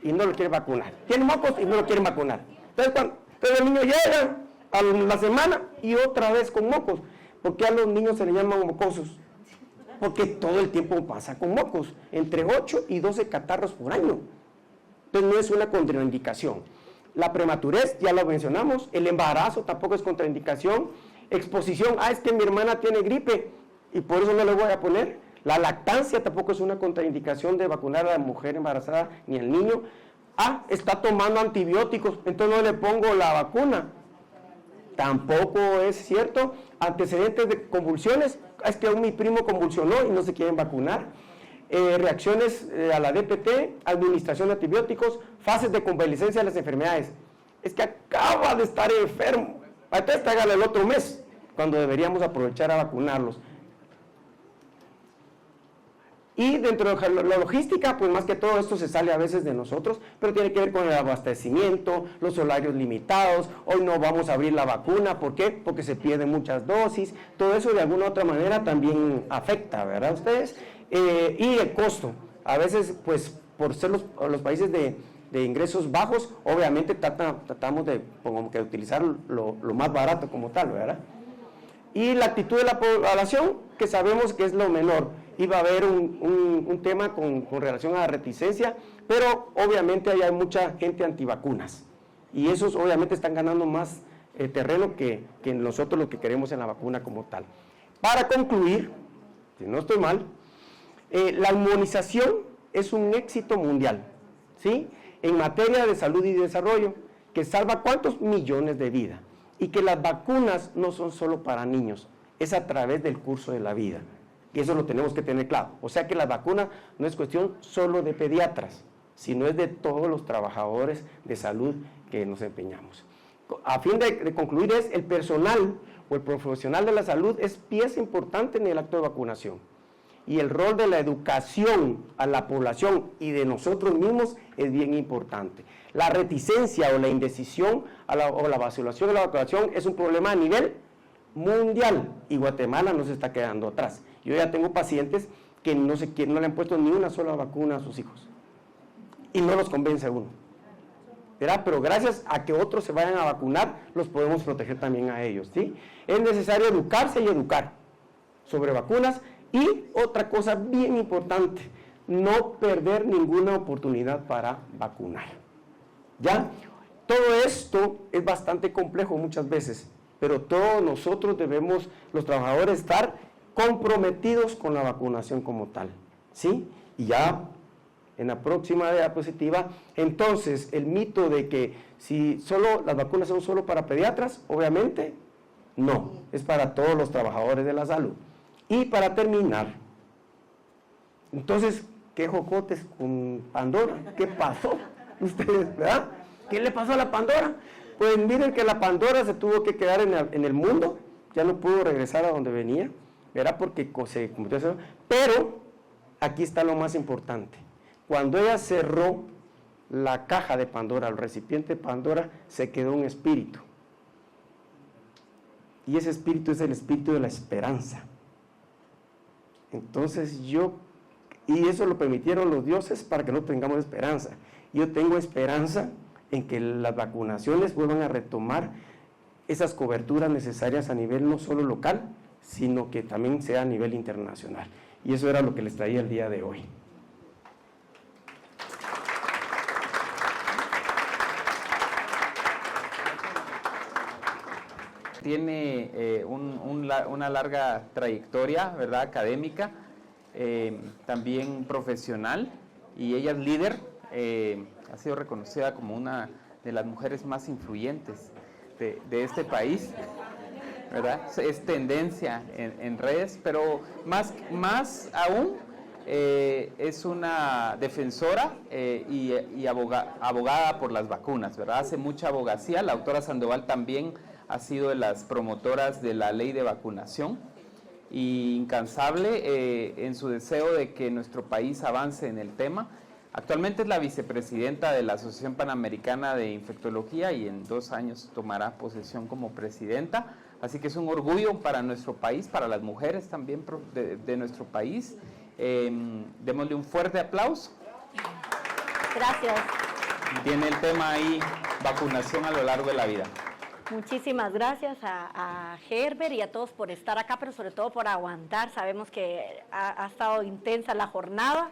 Y no lo quieren vacunar. ¿Tiene mocos? Y no lo quieren vacunar. Entonces el niño llega a la semana y otra vez con mocos. ¿Por qué a los niños se les llaman mocosos? Porque todo el tiempo pasa con mocos, entre 8 y 12 catarros por año. Entonces no es una contraindicación. La prematurez, ya lo mencionamos, el embarazo tampoco es contraindicación. Exposición, es que mi hermana tiene gripe y por eso no le voy a poner. La lactancia tampoco es una contraindicación de vacunar a la mujer embarazada ni al niño. Está tomando antibióticos, entonces no le pongo la vacuna. Tampoco es cierto. Antecedentes de convulsiones, es que mi primo convulsionó y no se quieren vacunar. Reacciones a la DPT, administración de antibióticos, fases de convalescencia de las enfermedades. Es que acaba de estar enfermo, entonces hágale el otro mes, cuando deberíamos aprovechar a vacunarlos. Y dentro de la logística, pues más que todo esto se sale a veces de nosotros, pero tiene que ver con el abastecimiento, los horarios limitados, hoy no vamos a abrir la vacuna, ¿por qué? Porque se pierden muchas dosis, todo eso de alguna u otra manera también afecta, ¿verdad ustedes? Y el costo, a veces pues por ser los países de ingresos bajos, obviamente tratamos de como que utilizar lo más barato como tal, ¿verdad? Y la actitud de la población, que sabemos que es lo menor. Iba a haber un tema con relación a la reticencia, pero obviamente hay mucha gente antivacunas. Y esos obviamente están ganando más terreno que nosotros lo que queremos en la vacuna como tal. Para concluir, si no estoy mal, la inmunización es un éxito mundial, ¿sí? En materia de salud y desarrollo, que salva ¿cuántos millones de vidas? Y que las vacunas no son solo para niños, es a través del curso de la vida. Y eso lo tenemos que tener claro. O sea que la vacuna no es cuestión solo de pediatras, sino es de todos los trabajadores de salud que nos empeñamos. A fin de concluir, el personal o el profesional de la salud es pieza importante en el acto de vacunación. Y el rol de la educación a la población y de nosotros mismos es bien importante. La reticencia o la indecisión o la vacilación de la vacunación es un problema a nivel mundial y Guatemala no se está quedando atrás. Yo ya tengo pacientes que no le han puesto ni una sola vacuna a sus hijos y no los convence a uno, ¿verdad? Pero gracias a que otros se vayan a vacunar, los podemos proteger también a ellos, ¿sí? Es necesario educarse y educar sobre vacunas. Y otra cosa bien importante, no perder ninguna oportunidad para vacunar. ¿Ya? Todo esto es bastante complejo muchas veces, pero todos nosotros debemos, los trabajadores, estar comprometidos con la vacunación como tal, ¿sí? Y ya en la próxima diapositiva, entonces, el mito de que si las vacunas son solo para pediatras, obviamente, no, es para todos los trabajadores de la salud. Y para terminar, entonces, ¿qué jocotes con Pandora? ¿Qué pasó? Ustedes, ¿verdad? ¿Qué le pasó a la Pandora? Pues miren que la Pandora se tuvo que quedar en el mundo, ya no pudo regresar a donde venía, ¿verdad? Porque se convirtió en... Pero aquí está lo más importante. Cuando ella cerró la caja de Pandora, el recipiente de Pandora, se quedó un espíritu. Y ese espíritu es el espíritu de la esperanza. Entonces y eso lo permitieron los dioses para que no tengamos esperanza. Yo tengo esperanza en que las vacunaciones vuelvan a retomar esas coberturas necesarias a nivel no solo local, sino que también sea a nivel internacional. Y eso era lo que les traía el día de hoy. Tiene una larga trayectoria, ¿verdad?, académica, también profesional, y ella es líder, ha sido reconocida como una de las mujeres más influyentes de este país, ¿verdad? Es tendencia en redes, pero más aún es una defensora y abogada por las vacunas, ¿verdad? Hace mucha abogacía. La doctora Sandoval también ha sido de las promotoras de la ley de vacunación y incansable en su deseo de que nuestro país avance en el tema. Actualmente es la vicepresidenta de la Asociación Panamericana de Infectología y en 2 años tomará posesión como presidenta. Así que es un orgullo para nuestro país, para las mujeres también de nuestro país. Démosle un fuerte aplauso. Gracias. Tiene el tema ahí, vacunación a lo largo de la vida. Muchísimas gracias a Herbert y a todos por estar acá, pero sobre todo por aguantar. Sabemos que ha estado intensa la jornada.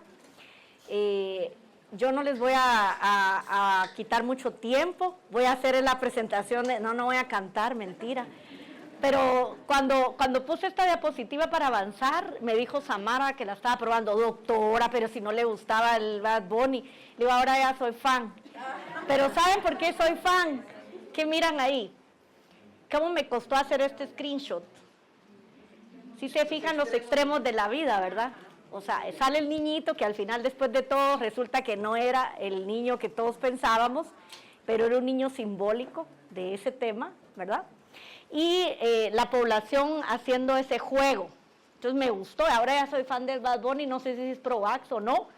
Yo no les voy a quitar mucho tiempo. Voy a hacer la presentación, no voy a cantar, mentira. Pero cuando puse esta diapositiva para avanzar, me dijo Samara que la estaba probando, doctora, pero si no le gustaba el Bad Bunny. Le digo, ahora ya soy fan. Pero ¿saben por qué soy fan? ¿Qué miran ahí? ¿Cómo me costó hacer este screenshot? Si se fijan los extremos de la vida, ¿verdad? O sea, sale el niñito que al final, después de todo, resulta que no era el niño que todos pensábamos, pero era un niño simbólico de ese tema, ¿verdad? Y la población haciendo ese juego. Entonces me gustó, ahora ya soy fan del Bad Bunny, no sé si es pro-vax o no,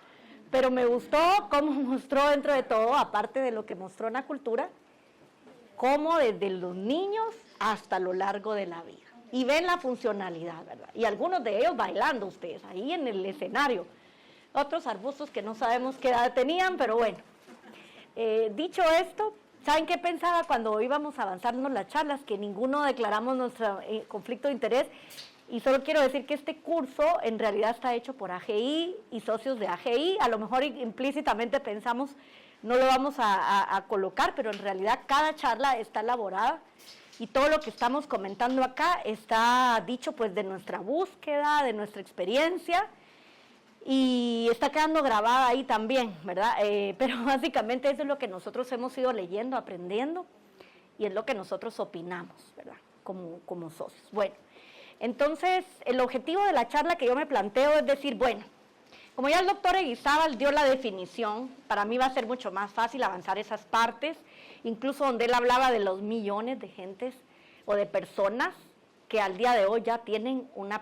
pero me gustó cómo mostró dentro de todo, aparte de lo que mostró en la cultura, cómo desde los niños hasta lo largo de la vida. Y ven la funcionalidad, ¿verdad? Y algunos de ellos bailando ustedes, ahí en el escenario. Otros arbustos que no sabemos qué edad tenían, pero bueno. Dicho esto, ¿saben qué pensaba cuando íbamos avanzando las charlas? Que ninguno declaramos nuestro conflicto de interés. Y solo quiero decir que este curso en realidad está hecho por AGI y socios de AGI. A lo mejor implícitamente pensamos, no lo vamos a colocar, pero en realidad cada charla está elaborada. Y todo lo que estamos comentando acá está dicho pues de nuestra búsqueda, de nuestra experiencia, y está quedando grabada ahí también, ¿verdad? Pero básicamente eso es lo que nosotros hemos ido leyendo, aprendiendo, y es lo que nosotros opinamos, ¿verdad? Como socios. Bueno, entonces el objetivo de la charla que yo me planteo es decir, bueno, como ya el doctor Eguizábal dio la definición, para mí va a ser mucho más fácil avanzar esas partes, incluso donde él hablaba de los millones de gentes o de personas que al día de hoy ya tienen una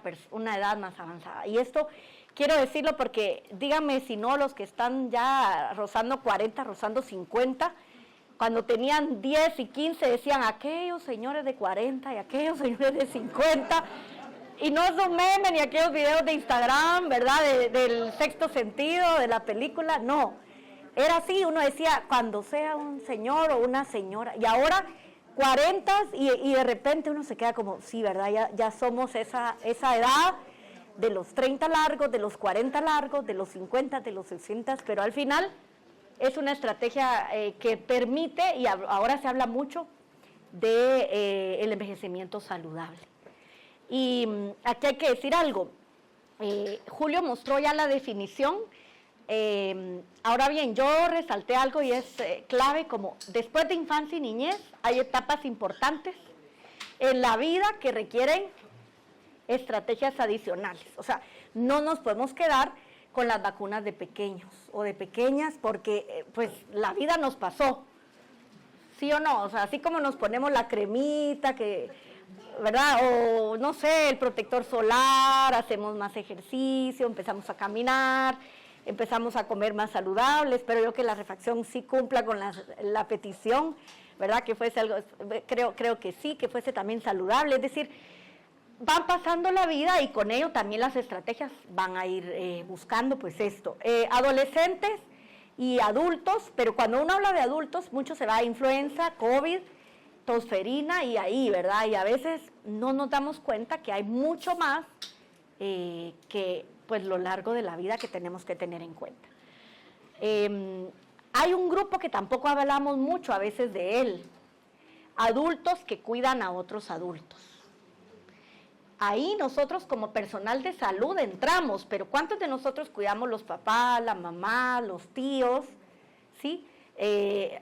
edad más avanzada. Y esto quiero decirlo porque, díganme si no, los que están ya rozando 40, rozando 50, cuando tenían 10 y 15 decían aquellos señores de 40 y aquellos señores de 50, y no es un meme ni aquellos videos de Instagram, ¿verdad?, del sexto sentido, de la película, no. Era así, uno decía, cuando sea un señor o una señora, y ahora 40 y de repente uno se queda como, sí, ¿verdad? Ya somos esa edad de los 30 largos, de los 40 largos, de los 50, de los 60, pero al final es una estrategia que permite, y ahora se habla mucho, de el envejecimiento saludable. Y aquí hay que decir algo, Julio mostró ya la definición. Ahora bien, yo resalté algo y es clave, como después de infancia y niñez hay etapas importantes en la vida que requieren estrategias adicionales. O sea, no nos podemos quedar con las vacunas de pequeños o de pequeñas, porque pues la vida nos pasó, ¿sí o no? O sea, así como nos ponemos la cremita, ¿verdad? O no sé, el protector solar, hacemos más ejercicio, empezamos a caminar, empezamos a comer más saludable. Espero yo que la refacción sí cumpla con la petición, ¿verdad? Que fuese algo, creo que sí, que fuese también saludable. Es decir, van pasando la vida y con ello también las estrategias van a ir buscando pues esto. Adolescentes y adultos, pero cuando uno habla de adultos, mucho se va a influenza, COVID, tosferina y ahí, ¿verdad? Y a veces no nos damos cuenta que hay mucho más que pues lo largo de la vida que tenemos que tener en cuenta. Hay un grupo que tampoco hablamos mucho a veces de él, adultos que cuidan a otros adultos. Ahí nosotros como personal de salud entramos, pero ¿cuántos de nosotros cuidamos los papás, la mamá, los tíos? ¿Sí?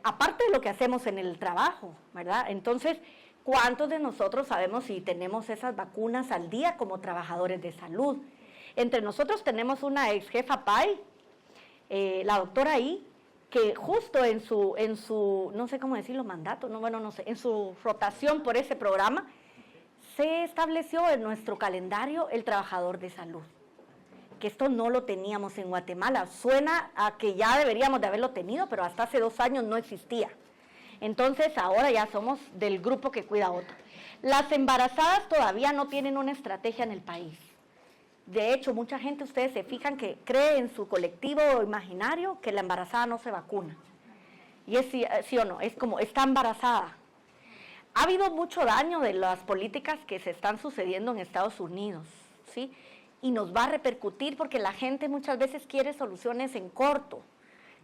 Aparte de lo que hacemos en el trabajo, ¿verdad? Entonces, ¿cuántos de nosotros sabemos si tenemos esas vacunas al día como trabajadores de salud? Entre nosotros tenemos una ex jefa PAI, la doctora ahí, que justo en su, no sé cómo decirlo, mandato, no, bueno, no sé, en su rotación por ese programa, se estableció en nuestro calendario el trabajador de salud, que esto no lo teníamos en Guatemala. Suena a que ya deberíamos de haberlo tenido, pero hasta hace 2 años no existía. Entonces ahora ya somos del grupo que cuida a otro. Las embarazadas todavía no tienen una estrategia en el país. De hecho, mucha gente, ustedes se fijan que cree en su colectivo imaginario que la embarazada no se vacuna. Y es sí o no, es como, está embarazada. Ha habido mucho daño de las políticas que se están sucediendo en Estados Unidos, ¿sí? Y nos va a repercutir porque la gente muchas veces quiere soluciones en corto.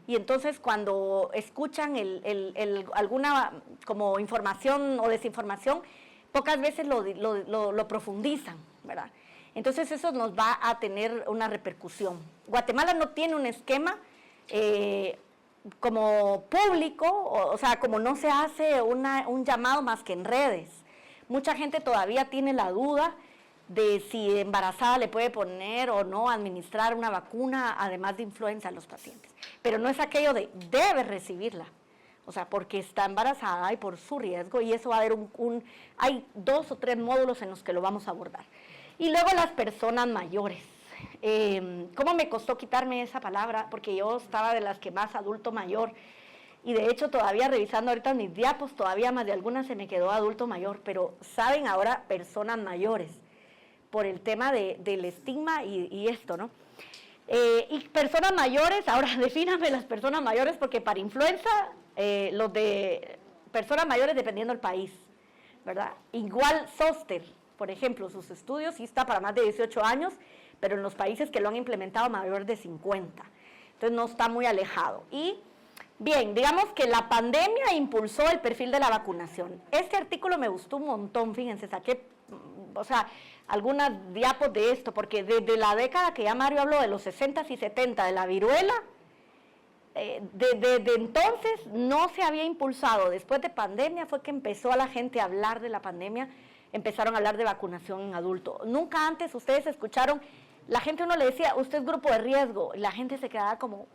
Y entonces cuando escuchan alguna como información o desinformación, pocas veces lo profundizan, ¿verdad? Entonces eso nos va a tener una repercusión. Guatemala no tiene un esquema como público, o sea, como no se hace un llamado más que en redes. Mucha gente todavía tiene la duda de si embarazada le puede poner o no administrar una vacuna, además de influenza a los pacientes. Pero no es aquello de debe recibirla, o sea, porque está embarazada y por su riesgo, y eso va a haber hay 2 o 3 módulos en los que lo vamos a abordar. Y luego las personas mayores. ¿Cómo me costó quitarme esa palabra? Porque yo estaba de las que más adulto mayor, y de hecho todavía revisando ahorita mis diapos, todavía más de algunas se me quedó adulto mayor, pero saben ahora personas mayores, por el tema del estigma y esto, ¿no? Y personas mayores, ahora defíname las personas mayores, porque para influenza, los de personas mayores dependiendo del país, ¿verdad? Igual Zoster, por ejemplo, sus estudios sí está para más de 18 años, pero en los países que lo han implementado mayor de 50. Entonces no está muy alejado. Y bien, digamos que la pandemia impulsó el perfil de la vacunación. Este artículo me gustó un montón, fíjense, saqué, o sea, algunas diapos de esto, porque desde la década que ya Mario habló de los 60s y 70 de la viruela, desde entonces no se había impulsado. Después de pandemia fue que empezó a la gente a hablar de la pandemia, empezaron a hablar de vacunación en adulto. Nunca antes ustedes escucharon, la gente uno le decía, usted es grupo de riesgo, y la gente se quedaba como,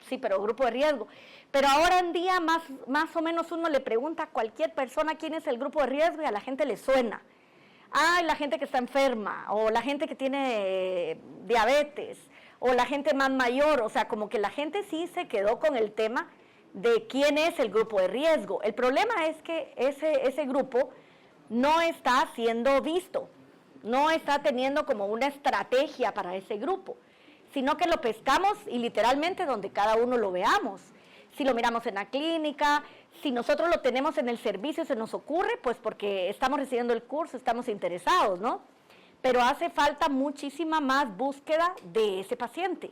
sí, pero grupo de riesgo. Pero ahora en día más o menos uno le pregunta a cualquier persona quién es el grupo de riesgo y a la gente le suena. Ah, la gente que está enferma, o la gente que tiene diabetes, o la gente más mayor, o sea, como que la gente sí se quedó con el tema de quién es el grupo de riesgo. El problema es que ese grupo no está siendo visto, no está teniendo como una estrategia para ese grupo, sino que lo pescamos y literalmente donde cada uno lo veamos. Si lo miramos en la clínica, si nosotros lo tenemos en el servicio, se nos ocurre, pues porque estamos recibiendo el curso, estamos interesados, ¿no? Pero hace falta muchísima más búsqueda de ese paciente.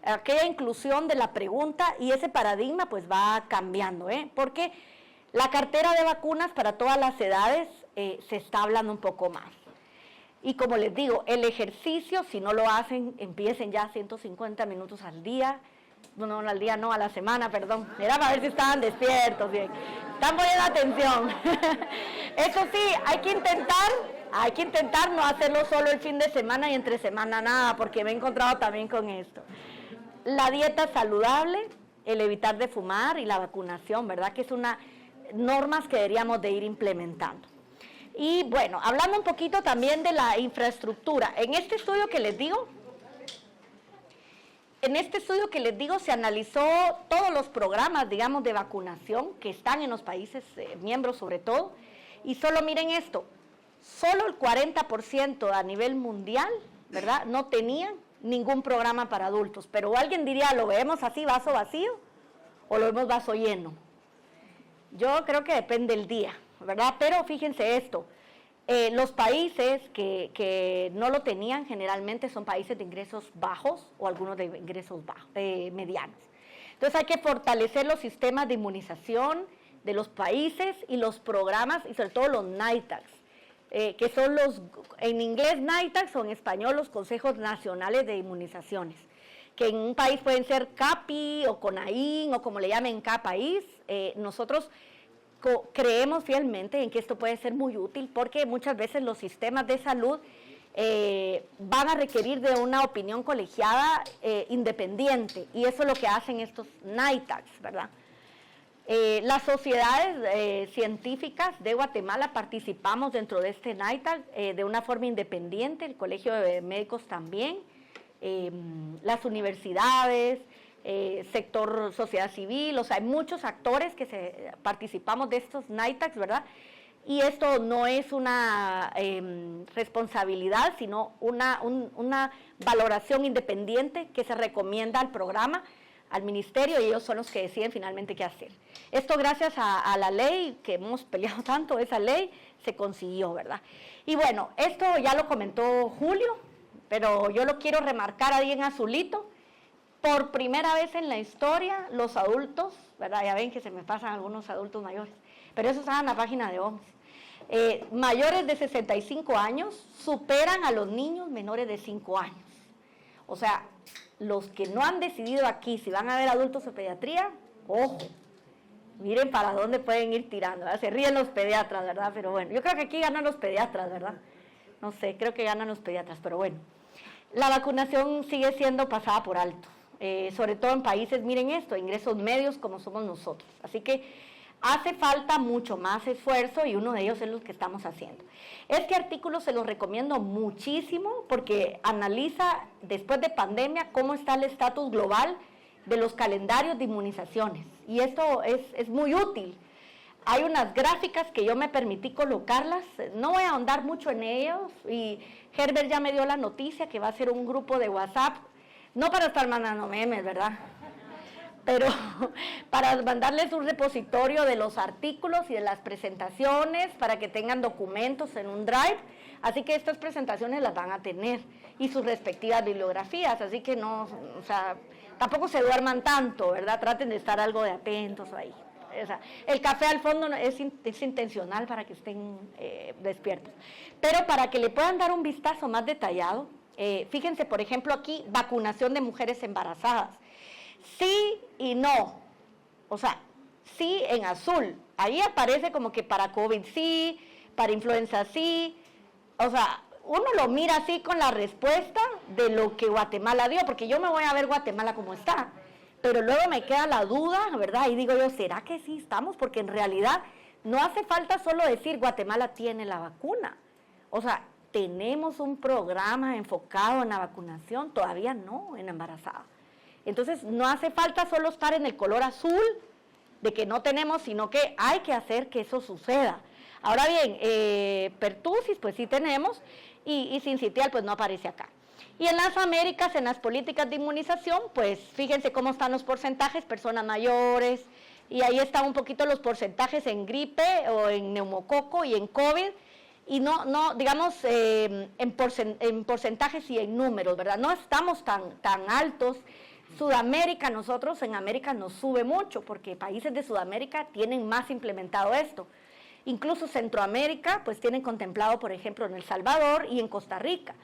Aquella inclusión de la pregunta y ese paradigma pues va cambiando, porque la cartera de vacunas para todas las edades se está hablando un poco más. Y como les digo, el ejercicio, si no lo hacen, empiecen ya 150 minutos al día. No, al día no, a la semana, perdón. Era para ver si estaban despiertos, bien. Están poniendo atención. Eso sí, hay que intentar Hay que intentar no hacerlo solo el fin de semana y entre semana nada, porque me he encontrado también con esto. La dieta saludable, el evitar de fumar y la vacunación, ¿verdad? Que es una normas que deberíamos de ir implementando. Y bueno, hablando un poquito también de la infraestructura. En este estudio que les digo, se analizó todos los programas, digamos, de vacunación que están en los países miembros sobre todo, y solo miren esto, solo el 40% a nivel mundial, ¿verdad?, no tenían ningún programa para adultos. Pero alguien diría, ¿lo vemos así, vaso vacío, o lo vemos vaso lleno? Yo creo que depende del día, ¿verdad? Pero fíjense esto, los países que no lo tenían generalmente son países de ingresos bajos o algunos de ingresos bajos, medianos. Entonces hay que fortalecer los sistemas de inmunización de los países y los programas y sobre todo los NITAGs, que son los, en inglés NITAGs o en español los Consejos Nacionales de Inmunizaciones, que en un país pueden ser CAPI o CONAIN o como le llamen en cada país. Nosotros creemos fielmente en que esto puede ser muy útil porque muchas veces los sistemas de salud van a requerir de una opinión colegiada independiente, y eso es lo que hacen estos NITAGs, ¿verdad? Las sociedades científicas de Guatemala participamos dentro de este NITAG de una forma independiente, el Colegio de Médicos también, las universidades, sector sociedad civil, o sea, hay muchos actores que participamos de estos NITAGs, ¿verdad? Y esto no es una responsabilidad, sino una valoración independiente que se recomienda al programa, al ministerio, y ellos son los que deciden finalmente qué hacer. Esto gracias a la ley, que hemos peleado tanto, esa ley se consiguió, ¿verdad? Y bueno, esto ya lo comentó Julio, pero yo lo quiero remarcar ahí en azulito. Por primera vez en la historia, los adultos, ¿verdad? Ya ven que se me pasan algunos adultos mayores, pero eso está en la página de OMS. Mayores de 65 años superan a los niños menores de 5 años. O sea, los que no han decidido aquí si van a ver adultos o pediatría, ojo, miren para dónde pueden ir tirando, ¿verdad? Se ríen los pediatras, ¿verdad? Pero bueno, yo creo que aquí ganan los pediatras, ¿verdad? No sé, creo que ganan los pediatras, pero bueno. La vacunación sigue siendo pasada por alto, sobre todo en países, miren esto, ingresos medios como somos nosotros. Así que hace falta mucho más esfuerzo y uno de ellos es lo que estamos haciendo. Este artículo se lo recomiendo muchísimo porque analiza después de pandemia cómo está el estatus global de los calendarios de inmunizaciones, y esto es muy útil. Hay unas gráficas que yo me permití colocarlas, no voy a ahondar mucho en ellos, y Herbert ya me dio la noticia que va a ser un grupo de WhatsApp, no para estar mandando memes, ¿verdad?, pero para mandarles un repositorio de los artículos y de las presentaciones para que tengan documentos en un drive. Así que estas presentaciones las van a tener y sus respectivas bibliografías, así que no, o sea, tampoco se duerman tanto, ¿verdad? Traten de estar algo de atentos ahí. O sea, el café al fondo es intencional para que estén despiertos. Pero para que le puedan dar un vistazo más detallado, fíjense, por ejemplo, aquí, vacunación de mujeres embarazadas. Sí y no, o sea, sí en azul, ahí aparece como que para COVID sí, para influenza sí, o sea, uno lo mira así con la respuesta de lo que Guatemala dio, porque yo me voy a ver Guatemala como está, pero luego me queda la duda, ¿verdad? Y digo yo, ¿será que sí estamos? Porque en realidad no hace falta solo decir Guatemala tiene la vacuna, o sea, tenemos un programa enfocado en la vacunación, todavía no en embarazada. Entonces, no hace falta solo estar en el color azul de que no tenemos, sino que hay que hacer que eso suceda. Ahora bien, pertussis, pues sí tenemos, y sincitial, pues no aparece acá. Y en las Américas, en las políticas de inmunización, pues fíjense cómo están los porcentajes, personas mayores, y ahí están un poquito los porcentajes en gripe o en neumococo y en COVID, y no digamos, en porcentajes y en números, ¿verdad? No estamos tan altos. Sudamérica, nosotros en América nos sube mucho porque países de Sudamérica tienen más implementado esto. Incluso Centroamérica, pues tienen contemplado, por ejemplo, en El Salvador y en Costa Rica.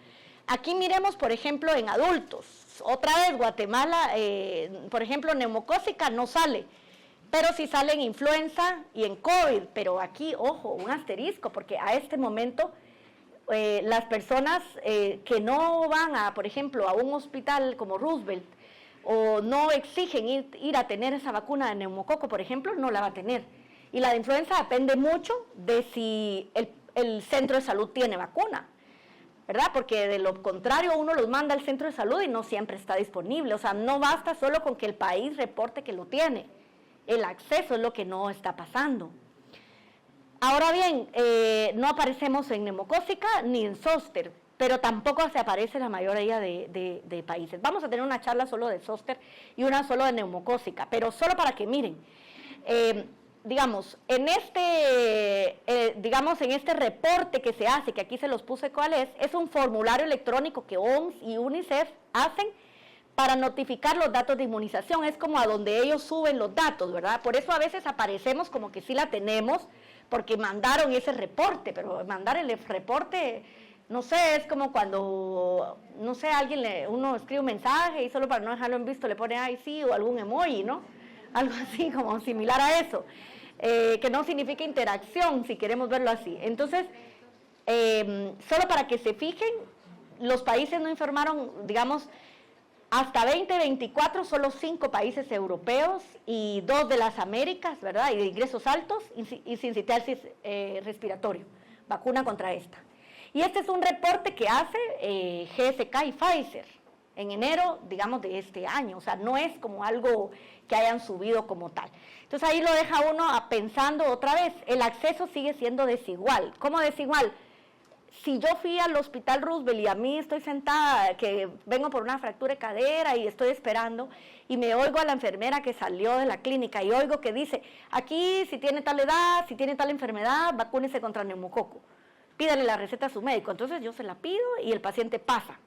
Aquí miremos, por ejemplo, en adultos. Otra vez, Guatemala, por ejemplo, neumocócica no sale, pero sí sale en influenza y en COVID. Pero aquí, ojo, un asterisco, porque a este momento las personas que no van a, por ejemplo, a un hospital como Roosevelt, o no exigen ir a tener esa vacuna de neumococo, por ejemplo, no la va a tener. Y la de influenza depende mucho de si el centro de salud tiene vacuna, ¿verdad? Porque de lo contrario uno los manda al centro de salud y no siempre está disponible. O sea, no basta solo con que el país reporte que lo tiene. El acceso es lo que no está pasando. Ahora bien, no aparecemos en neumocócica ni en zóster, pero tampoco se aparece en la mayoría de países. Vamos a tener una charla solo de zóster y una solo de neumocócica, pero solo para que miren. Digamos, en este reporte que se hace, que aquí se los puse cuál es un formulario electrónico que OMS y UNICEF hacen para notificar los datos de inmunización. Es como a donde ellos suben los datos, ¿verdad? Por eso a veces aparecemos como que sí la tenemos, porque mandaron ese reporte, pero mandar el reporte, no sé, es como cuando, no sé, uno escribe un mensaje y solo para no dejarlo en visto le pone ay sí o algún emoji, ¿no? Algo así como similar a eso. Que no significa interacción, si queremos verlo así. Entonces, solo para que se fijen, los países no informaron, digamos, hasta 2024, solo 5 países europeos y 2 de las Américas, ¿verdad? Y de ingresos altos y sincitial respiratorio, vacuna contra esta. Y este es un reporte que hace GSK y Pfizer en enero, digamos, de este año. O sea, no es como algo que hayan subido como tal. Entonces ahí lo deja uno pensando otra vez, el acceso sigue siendo desigual. ¿Cómo desigual? Si yo fui al hospital Roosevelt y a mí estoy sentada, que vengo por una fractura de cadera y estoy esperando, y me oigo a la enfermera que salió de la clínica y oigo que dice, aquí si tiene tal edad, si tiene tal enfermedad, vacúnese contra neumococo. Pídale la receta a su médico. Entonces yo se la pido y el paciente pasa.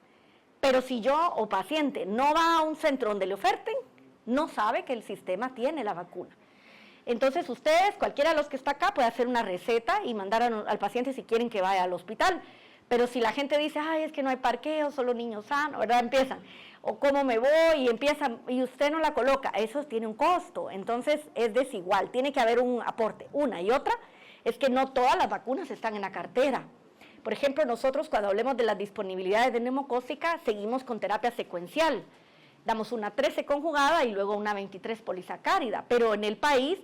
Pero si yo o paciente no va a un centro donde le oferten, no sabe que el sistema tiene la vacuna. Entonces ustedes, cualquiera de los que está acá, puede hacer una receta y mandar al paciente si quieren que vaya al hospital. Pero si la gente dice, ay, es que no hay parqueo, solo niños sanos, ¿verdad? Empiezan, o cómo me voy, y empiezan, y usted no la coloca, eso tiene un costo. Entonces es desigual, tiene que haber un aporte. Una y otra es que no todas las vacunas están en la cartera. Por ejemplo, nosotros cuando hablemos de las disponibilidades de neumocócica, seguimos con terapia secuencial. Damos una 13 conjugada y luego una 23 polisacárida, pero en el país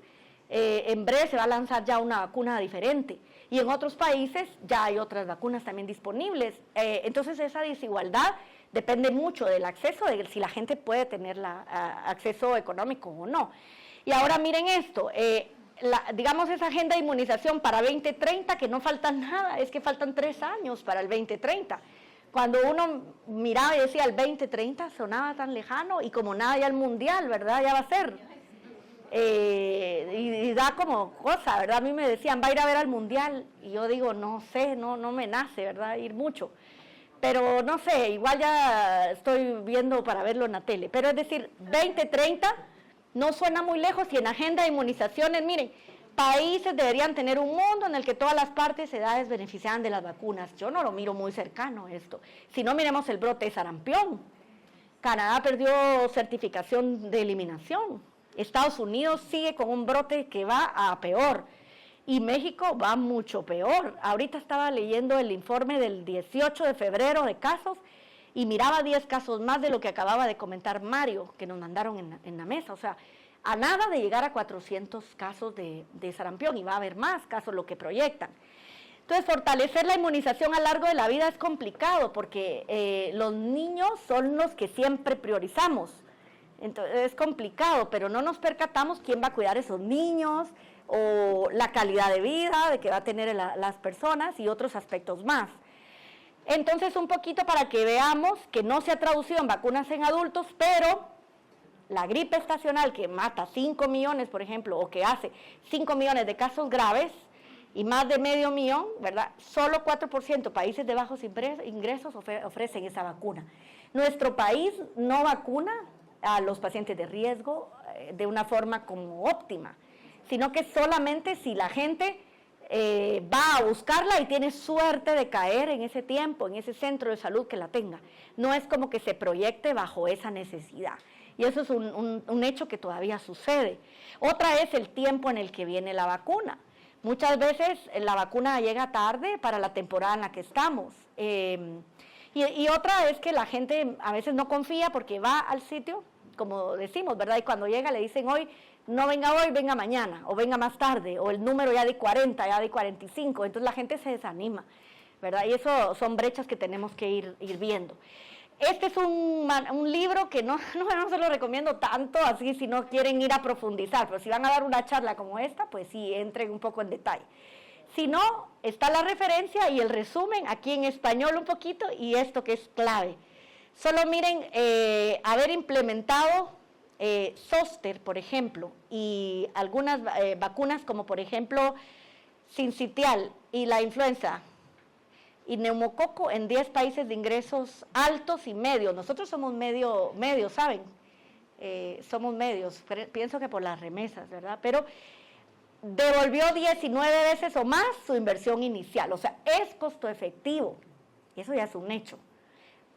en breve se va a lanzar ya una vacuna diferente y en otros países ya hay otras vacunas también disponibles. Entonces esa desigualdad depende mucho del acceso, de si la gente puede tener acceso económico o no. Y ahora miren esto, digamos esa agenda de inmunización para 2030, que no falta nada, es que faltan 3 años para el 2030. Cuando uno miraba y decía el 2030 sonaba tan lejano y como nada ya el mundial, ¿verdad? Ya va a ser. Y da como cosa, ¿verdad? A mí me decían, va a ir a ver al mundial. Y yo digo, no sé, no me nace, ¿verdad? Ir mucho. Pero no sé, igual ya estoy viendo para verlo en la tele. Pero es decir, 2030 no suena muy lejos y en agenda de inmunizaciones, miren, países deberían tener un mundo en el que todas las partes de edades beneficiaran de las vacunas. Yo no lo miro muy cercano esto. Si no, miremos el brote de sarampión. Canadá perdió certificación de eliminación. Estados Unidos sigue con un brote que va a peor. Y México va mucho peor. Ahorita estaba leyendo el informe del 18 de febrero de casos y miraba 10 casos más de lo que acababa de comentar Mario, que nos mandaron en la mesa. O sea, a nada de llegar a 400 casos de sarampión, y va a haber más casos, lo que proyectan. Entonces, fortalecer la inmunización a lo largo de la vida es complicado, porque los niños son los que siempre priorizamos. Entonces, es complicado, pero no nos percatamos quién va a cuidar a esos niños, o la calidad de vida de que va a tener las personas, y otros aspectos más. Entonces, un poquito para que veamos que no se ha traducido en vacunas en adultos, pero la gripe estacional, que mata 5 millones, por ejemplo, o que hace 5 millones de casos graves y más de 500,000, ¿verdad? Solo 4% países de bajos ingresos ofrecen esa vacuna. Nuestro país no vacuna a los pacientes de riesgo de una forma como óptima, sino que solamente si la gente va a buscarla y tiene suerte de caer en ese tiempo, en ese centro de salud que la tenga. No es como que se proyecte bajo esa necesidad. Y eso es un hecho que todavía sucede. Otra es el tiempo en el que viene la vacuna, Muchas veces la vacuna llega tarde para la temporada en la que estamos. Y otra es que la gente a veces no confía porque va al sitio, como decimos, ¿verdad? Y cuando llega le dicen hoy, no venga hoy, venga mañana, o venga más tarde, o el número ya de 40, ya de 45, entonces la gente se desanima, ¿verdad? Y eso son brechas que tenemos que ir viendo. Este es un libro que no se lo recomiendo tanto así si no quieren ir a profundizar, pero si van a dar una charla como esta, pues sí, entren un poco en detalle. Si no, está la referencia y el resumen aquí en español un poquito y esto que es clave. Solo miren, haber implementado Zoster, por ejemplo, y algunas vacunas como por ejemplo Sincitial y la influenza y neumococo en 10 países de ingresos altos y medios. Nosotros somos medios, ¿saben? Somos medios, pienso que por las remesas, ¿verdad? Pero devolvió 19 veces o más su inversión inicial, o sea, es costo efectivo, y eso ya es un hecho.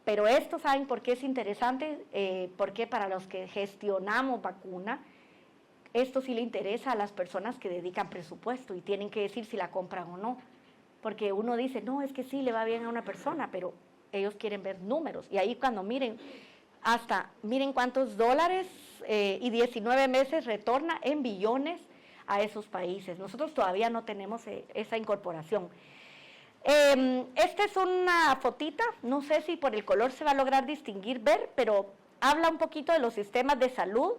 Pero esto, ¿saben por qué es interesante? Porque para los que gestionamos vacuna, esto sí le interesa a las personas que dedican presupuesto y tienen que decir si la compran o no. Porque uno dice, no, es que sí le va bien a una persona, pero ellos quieren ver números. Y ahí cuando miren cuántos dólares y 19 meses retorna en billones a esos países. Nosotros todavía no tenemos esa incorporación. Esta es una fotita, no sé si por el color se va a lograr ver, pero habla un poquito de los sistemas de salud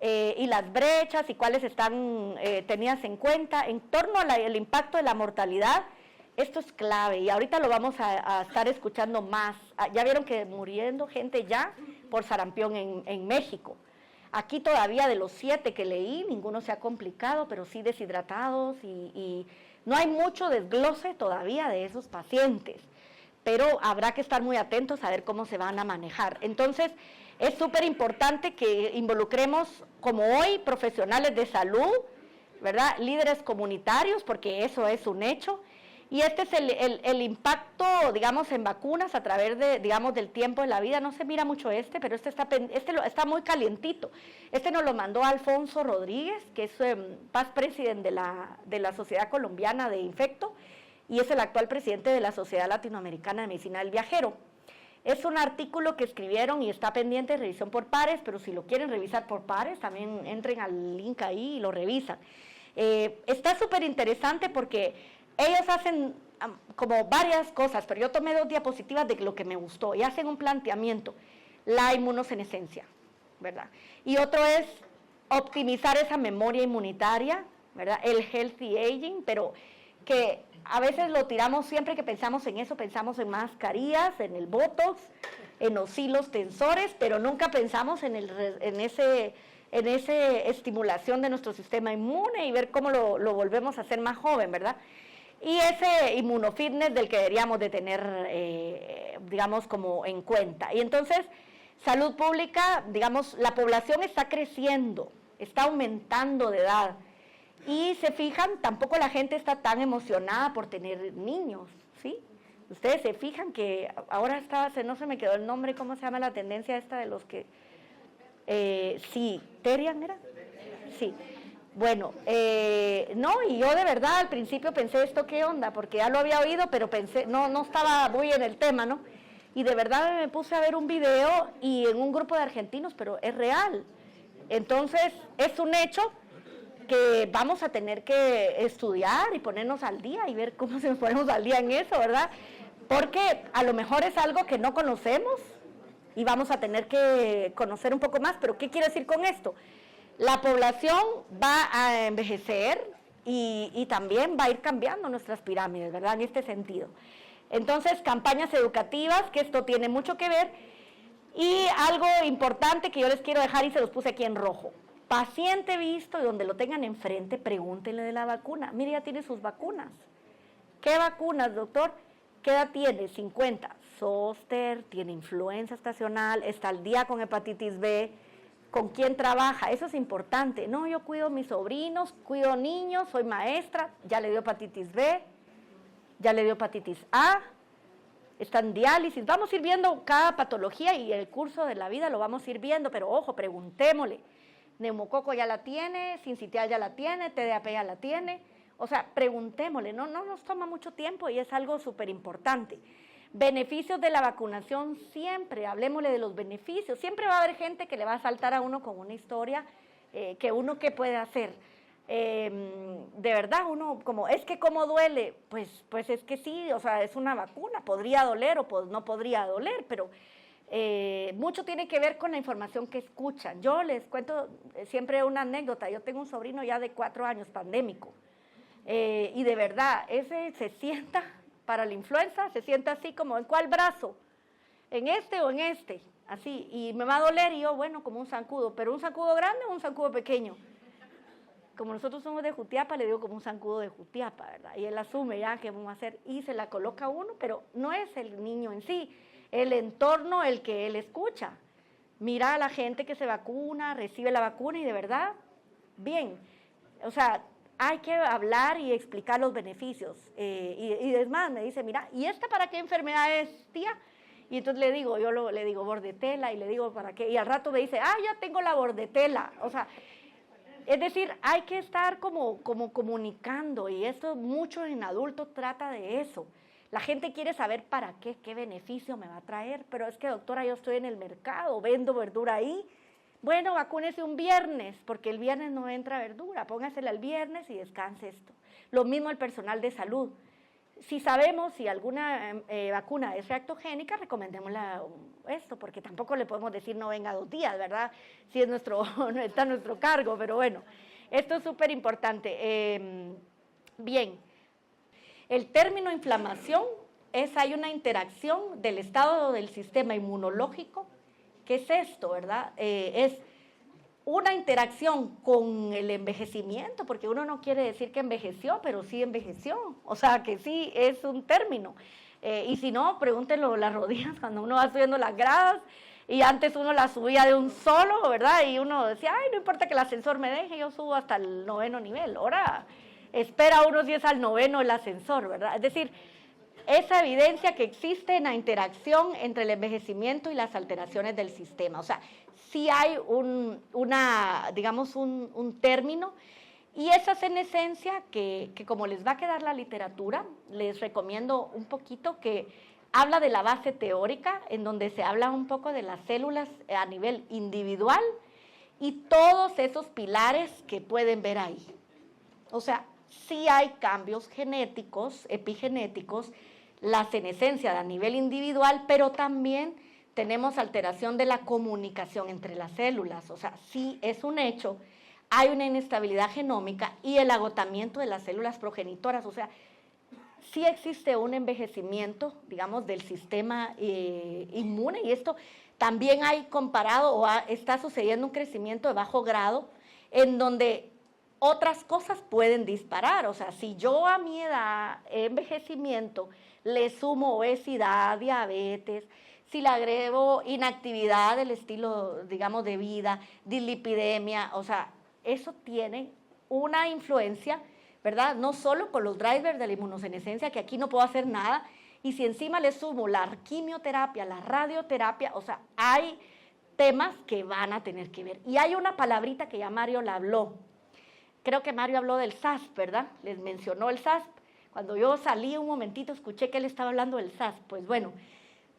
y las brechas y cuáles están tenidas en cuenta. En torno al impacto de la mortalidad, esto es clave y ahorita lo vamos a estar escuchando más. Ya vieron que muriendo gente ya por sarampión en México. Aquí todavía de los 7 que leí, ninguno se ha complicado, pero sí deshidratados y no hay mucho desglose todavía de esos pacientes, pero habrá que estar muy atentos a ver cómo se van a manejar. Entonces, es súper importante que involucremos, como hoy, profesionales de salud, ¿verdad? Líderes comunitarios, porque eso es un hecho. Y este es el impacto, digamos, en vacunas a través del tiempo de la vida. No se mira mucho pero este está muy calientito. Este nos lo mandó Alfonso Rodríguez, que es past president de la Sociedad Colombiana de Infecto, y es el actual presidente de la Sociedad Latinoamericana de Medicina del Viajero. Es un artículo que escribieron y está pendiente de revisión por pares, pero si lo quieren revisar por pares, también entren al link ahí y lo revisan. Está súper interesante porque ellos hacen como varias cosas, pero yo tomé 2 diapositivas de lo que me gustó y hacen un planteamiento, la inmunosenescencia, ¿verdad? Y otro es optimizar esa memoria inmunitaria, ¿verdad? El healthy aging, pero que a veces lo tiramos siempre que pensamos en eso, pensamos en mascarillas, en el botox, en los hilos tensores, pero nunca pensamos en esa estimulación de nuestro sistema inmune y ver cómo lo volvemos a hacer más joven, ¿verdad? Y ese inmunofitness del que deberíamos de tener, digamos, como en cuenta. Y entonces, salud pública, digamos, la población está creciendo, está aumentando de edad. Y se fijan, tampoco la gente está tan emocionada por tener niños, ¿sí? Ustedes se fijan que ahora no se me quedó el nombre, ¿cómo se llama la tendencia esta de los que... sí, ¿Terian era? Sí. Bueno, no, y yo de verdad al principio pensé, ¿esto qué onda? Porque ya lo había oído, pero pensé, no estaba muy en el tema, ¿no? Y de verdad me puse a ver un video y en un grupo de argentinos, pero es real. Entonces, es un hecho que vamos a tener que estudiar y ponernos al día y ver cómo se nos ponemos al día en eso, ¿verdad? Porque a lo mejor es algo que no conocemos y vamos a tener que conocer un poco más, pero ¿qué quiere decir con esto? La población va a envejecer y también va a ir cambiando nuestras pirámides, ¿verdad? En este sentido. Entonces, campañas educativas, que esto tiene mucho que ver, y algo importante que yo les quiero dejar y se los puse aquí en rojo. Paciente visto y donde lo tengan enfrente, pregúntenle de la vacuna. Mire, ya tiene sus vacunas. ¿Qué vacunas, doctor? ¿Qué edad tiene? 50. Zoster, tiene influenza estacional, está al día con hepatitis B. ¿Con quién trabaja? Eso es importante. No, yo cuido a mis sobrinos, cuido niños, soy maestra, ya le dio hepatitis B, ya le dio hepatitis A, está en diálisis. Vamos a ir viendo cada patología y el curso de la vida lo vamos a ir viendo, pero ojo, preguntémosle. Neumococo ya la tiene, sincitial ya la tiene, TDAP ya la tiene, O sea, preguntémosle, no nos toma mucho tiempo y es algo súper importante. Beneficios de la vacunación siempre, hablemosle de los beneficios. Siempre va a haber gente que le va a saltar a uno con una historia que uno qué puede hacer. De verdad, uno como, es que cómo duele, pues es que sí, o sea, es una vacuna, podría doler o no podría doler, pero mucho tiene que ver con la información que escuchan. Yo les cuento siempre una anécdota, yo tengo un sobrino ya de 4 años, pandémico, y de verdad, ese se sienta para la influenza, se sienta así como, ¿en cuál brazo? ¿En este o en este? Así, y me va a doler, y yo, bueno, como un zancudo, pero un zancudo grande o un zancudo pequeño. Como nosotros somos de Jutiapa, le digo como un zancudo de Jutiapa, ¿verdad? Y él asume ya qué vamos a hacer, y se la coloca uno, pero no es el niño en sí, el entorno el que él escucha. Mira a la gente que se vacuna, recibe la vacuna, y de verdad, bien. O sea, hay que hablar y explicar los beneficios. Y es más, me dice, mira, ¿y esta para qué enfermedad es, tía? Y entonces le digo, le digo bordetela, y le digo, ¿para qué? Y al rato me dice, ya tengo la bordetela. O sea, es decir, hay que estar como comunicando, y esto mucho en adultos trata de eso. La gente quiere saber para qué beneficio me va a traer, pero es que, doctora, yo estoy en el mercado, vendo verdura ahí. Bueno, vacúnese un viernes, porque el viernes no entra verdura, póngasela el viernes y descanse esto. Lo mismo el personal de salud. Si sabemos si alguna vacuna es reactogénica, recomendémosla esto, porque tampoco le podemos decir no venga 2 días, ¿verdad? Si es está a nuestro cargo, pero bueno, esto es súper importante. Bien, el término inflamación hay una interacción del estado del sistema inmunológico. ¿Qué es esto, verdad? Es una interacción con el envejecimiento, porque uno no quiere decir que envejeció, pero sí envejeció, o sea que sí es un término. Y si no, pregúntenlo las rodillas cuando uno va subiendo las gradas, y antes uno las subía de un solo, ¿verdad? Y uno decía, ay, no importa que el ascensor me deje, yo subo hasta el 9º nivel. Ahora espera uno si es al 9º el ascensor, ¿verdad? Es decir, esa evidencia que existe en la interacción entre el envejecimiento y las alteraciones del sistema. O sea, sí hay un término, y esa es en esencia que como les va a quedar la literatura, les recomiendo un poquito que habla de la base teórica, en donde se habla un poco de las células a nivel individual y todos esos pilares que pueden ver ahí. O sea, sí hay cambios genéticos, epigenéticos, la senescencia a nivel individual, pero también tenemos alteración de la comunicación entre las células. O sea, sí es un hecho, hay una inestabilidad genómica y el agotamiento de las células progenitoras. O sea, sí existe un envejecimiento, digamos, del sistema inmune, y esto también hay comparado o está sucediendo un crecimiento de bajo grado en donde otras cosas pueden disparar. O sea, si yo a mi edad, envejecimiento, le sumo obesidad, diabetes, si le agrego inactividad del estilo, digamos, de vida, dislipidemia, o sea, eso tiene una influencia, ¿verdad? No solo con los drivers de la inmunosenescencia, que aquí no puedo hacer nada, y si encima le sumo la quimioterapia, la radioterapia, o sea, hay temas que van a tener que ver. Y hay una palabrita que ya Mario la habló. Creo que Mario habló del SASP, ¿verdad? Les mencionó el SASP. Cuando yo salí un momentito, escuché que él estaba hablando del SASP. Pues bueno,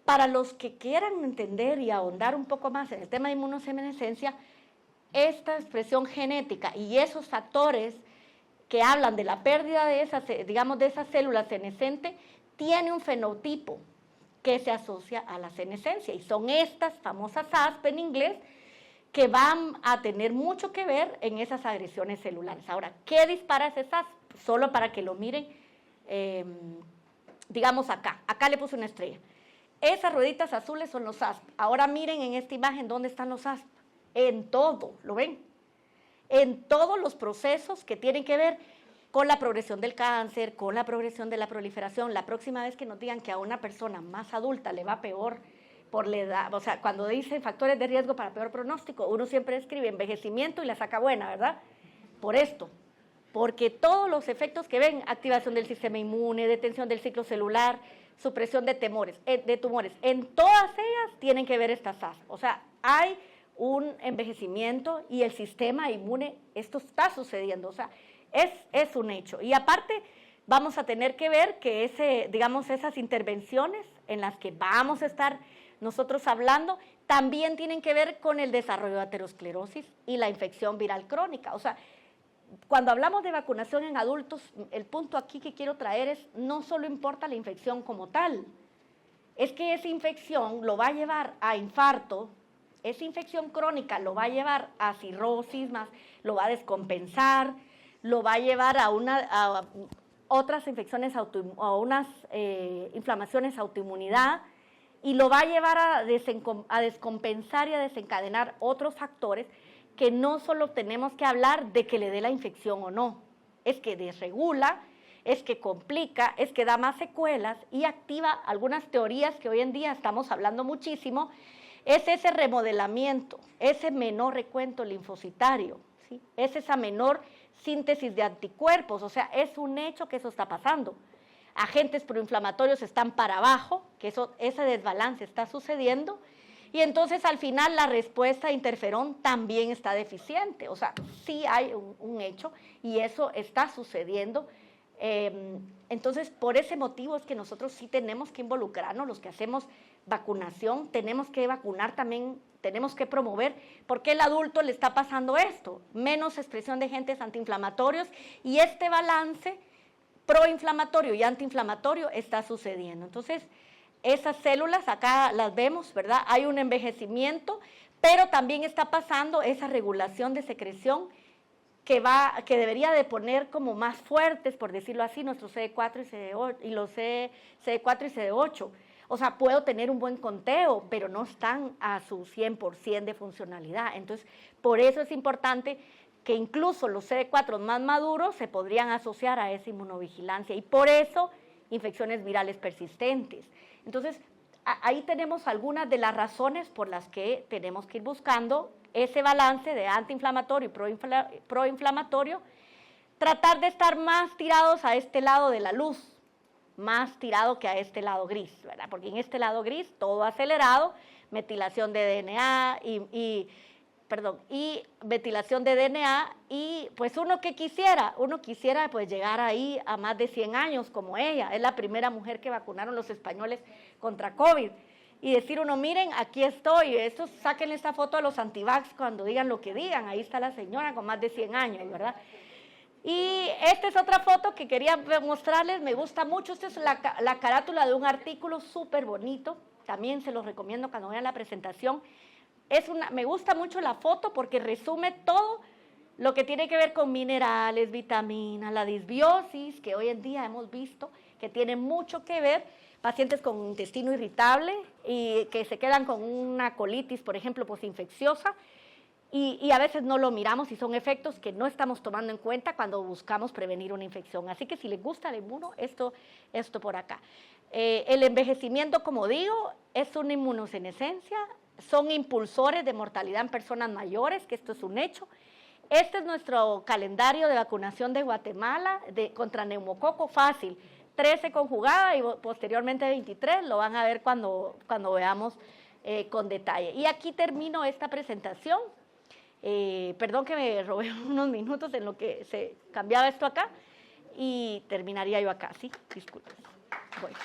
para los que quieran entender y ahondar un poco más en el tema de inmunosenescencia, esta expresión genética y esos factores que hablan de la pérdida de esas, digamos, de esas células senescentes, tiene un fenotipo que se asocia a la senescencia, y son estas famosas SASP en inglés, que van a tener mucho que ver en esas agresiones celulares. Ahora, ¿qué dispara ese SASP? Solo para que lo miren, digamos acá le puse una estrella. Esas rueditas azules son los SASP. Ahora miren en esta imagen dónde están los SASP. En todo, ¿lo ven? En todos los procesos que tienen que ver con la progresión del cáncer, con la progresión de la proliferación. La próxima vez que nos digan que a una persona más adulta le va peor por la edad, o sea, cuando dicen factores de riesgo para peor pronóstico, uno siempre escribe envejecimiento y la saca buena, ¿verdad? Por esto, porque todos los efectos que ven, activación del sistema inmune, detención del ciclo celular, supresión de tumores, en todas ellas tienen que ver estas SASP. O sea, hay un envejecimiento y el sistema inmune, esto está sucediendo. O sea, Es un hecho. Y aparte, vamos a tener que ver que esas intervenciones en las que vamos a estar nosotros hablando, también tienen que ver con el desarrollo de aterosclerosis y la infección viral crónica. O sea, cuando hablamos de vacunación en adultos, el punto aquí que quiero traer es, no solo importa la infección como tal, es que esa infección lo va a llevar a infarto, esa infección crónica lo va a llevar a cirrosis, lo va a descompensar, lo va a llevar a otras infecciones, a unas inflamaciones, autoinmunidad, y lo va a llevar a descompensar y a desencadenar otros factores que no solo tenemos que hablar de que le dé la infección o no, es que desregula, es que complica, es que da más secuelas y activa algunas teorías que hoy en día estamos hablando muchísimo, es ese remodelamiento, ese menor recuento linfocitario, ¿sí? Es esa menor síntesis de anticuerpos, o sea, es un hecho que eso está pasando. Agentes proinflamatorios están para abajo, que ese desbalance está sucediendo, y entonces al final la respuesta de interferón también está deficiente, o sea, sí hay un hecho y eso está sucediendo. Entonces, por ese motivo es que nosotros sí tenemos que involucrarnos, los que hacemos vacunación, tenemos que vacunar también, tenemos que promover, porque el adulto le está pasando esto, menos expresión de agentes antiinflamatorios y este balance proinflamatorio y antiinflamatorio está sucediendo. Entonces, esas células acá las vemos, ¿verdad? Hay un envejecimiento, pero también está pasando esa regulación de secreción que debería de poner como más fuertes, por decirlo así, nuestros CD4 y CD8, y los CD4 y CD8. O sea, puedo tener un buen conteo, pero no están a su 100% de funcionalidad. Entonces, por eso es importante que incluso los CD4 más maduros se podrían asociar a esa inmunovigilancia y por eso infecciones virales persistentes. Entonces, ahí tenemos algunas de las razones por las que tenemos que ir buscando ese balance de antiinflamatorio y proinflamatorio, tratar de estar más tirados a este lado de la luz, más tirado que a este lado gris, ¿verdad? Porque en este lado gris todo acelerado, metilación de DNA y metilación de DNA y pues uno quisiera pues llegar ahí a más de 100 años como ella, es la primera mujer que vacunaron los españoles contra COVID y decir uno, miren, aquí estoy, sáquenle esta foto a los antivax cuando digan lo que digan, ahí está la señora con más de 100 años, ¿verdad? Y esta es otra foto que quería mostrarles, me gusta mucho, esta es la carátula de un artículo súper bonito, también se los recomiendo cuando vean la presentación. Me gusta mucho la foto porque resume todo lo que tiene que ver con minerales, vitaminas, la disbiosis, que hoy en día hemos visto que tiene mucho que ver, pacientes con intestino irritable y que se quedan con una colitis, por ejemplo, posinfecciosa, y a veces no lo miramos y son efectos que no estamos tomando en cuenta cuando buscamos prevenir una infección. Así que si les gusta el inmuno, esto por acá. El envejecimiento, como digo, es una inmunosenescencia, son impulsores de mortalidad en personas mayores, que esto es un hecho. Este es nuestro calendario de vacunación de Guatemala contra neumococo fácil, 13 conjugada y posteriormente 23, lo van a ver cuando veamos con detalle. Y aquí termino esta presentación. Perdón que me robé unos minutos en lo que se cambiaba esto acá y terminaría yo acá, ¿sí? Disculpen. Bueno.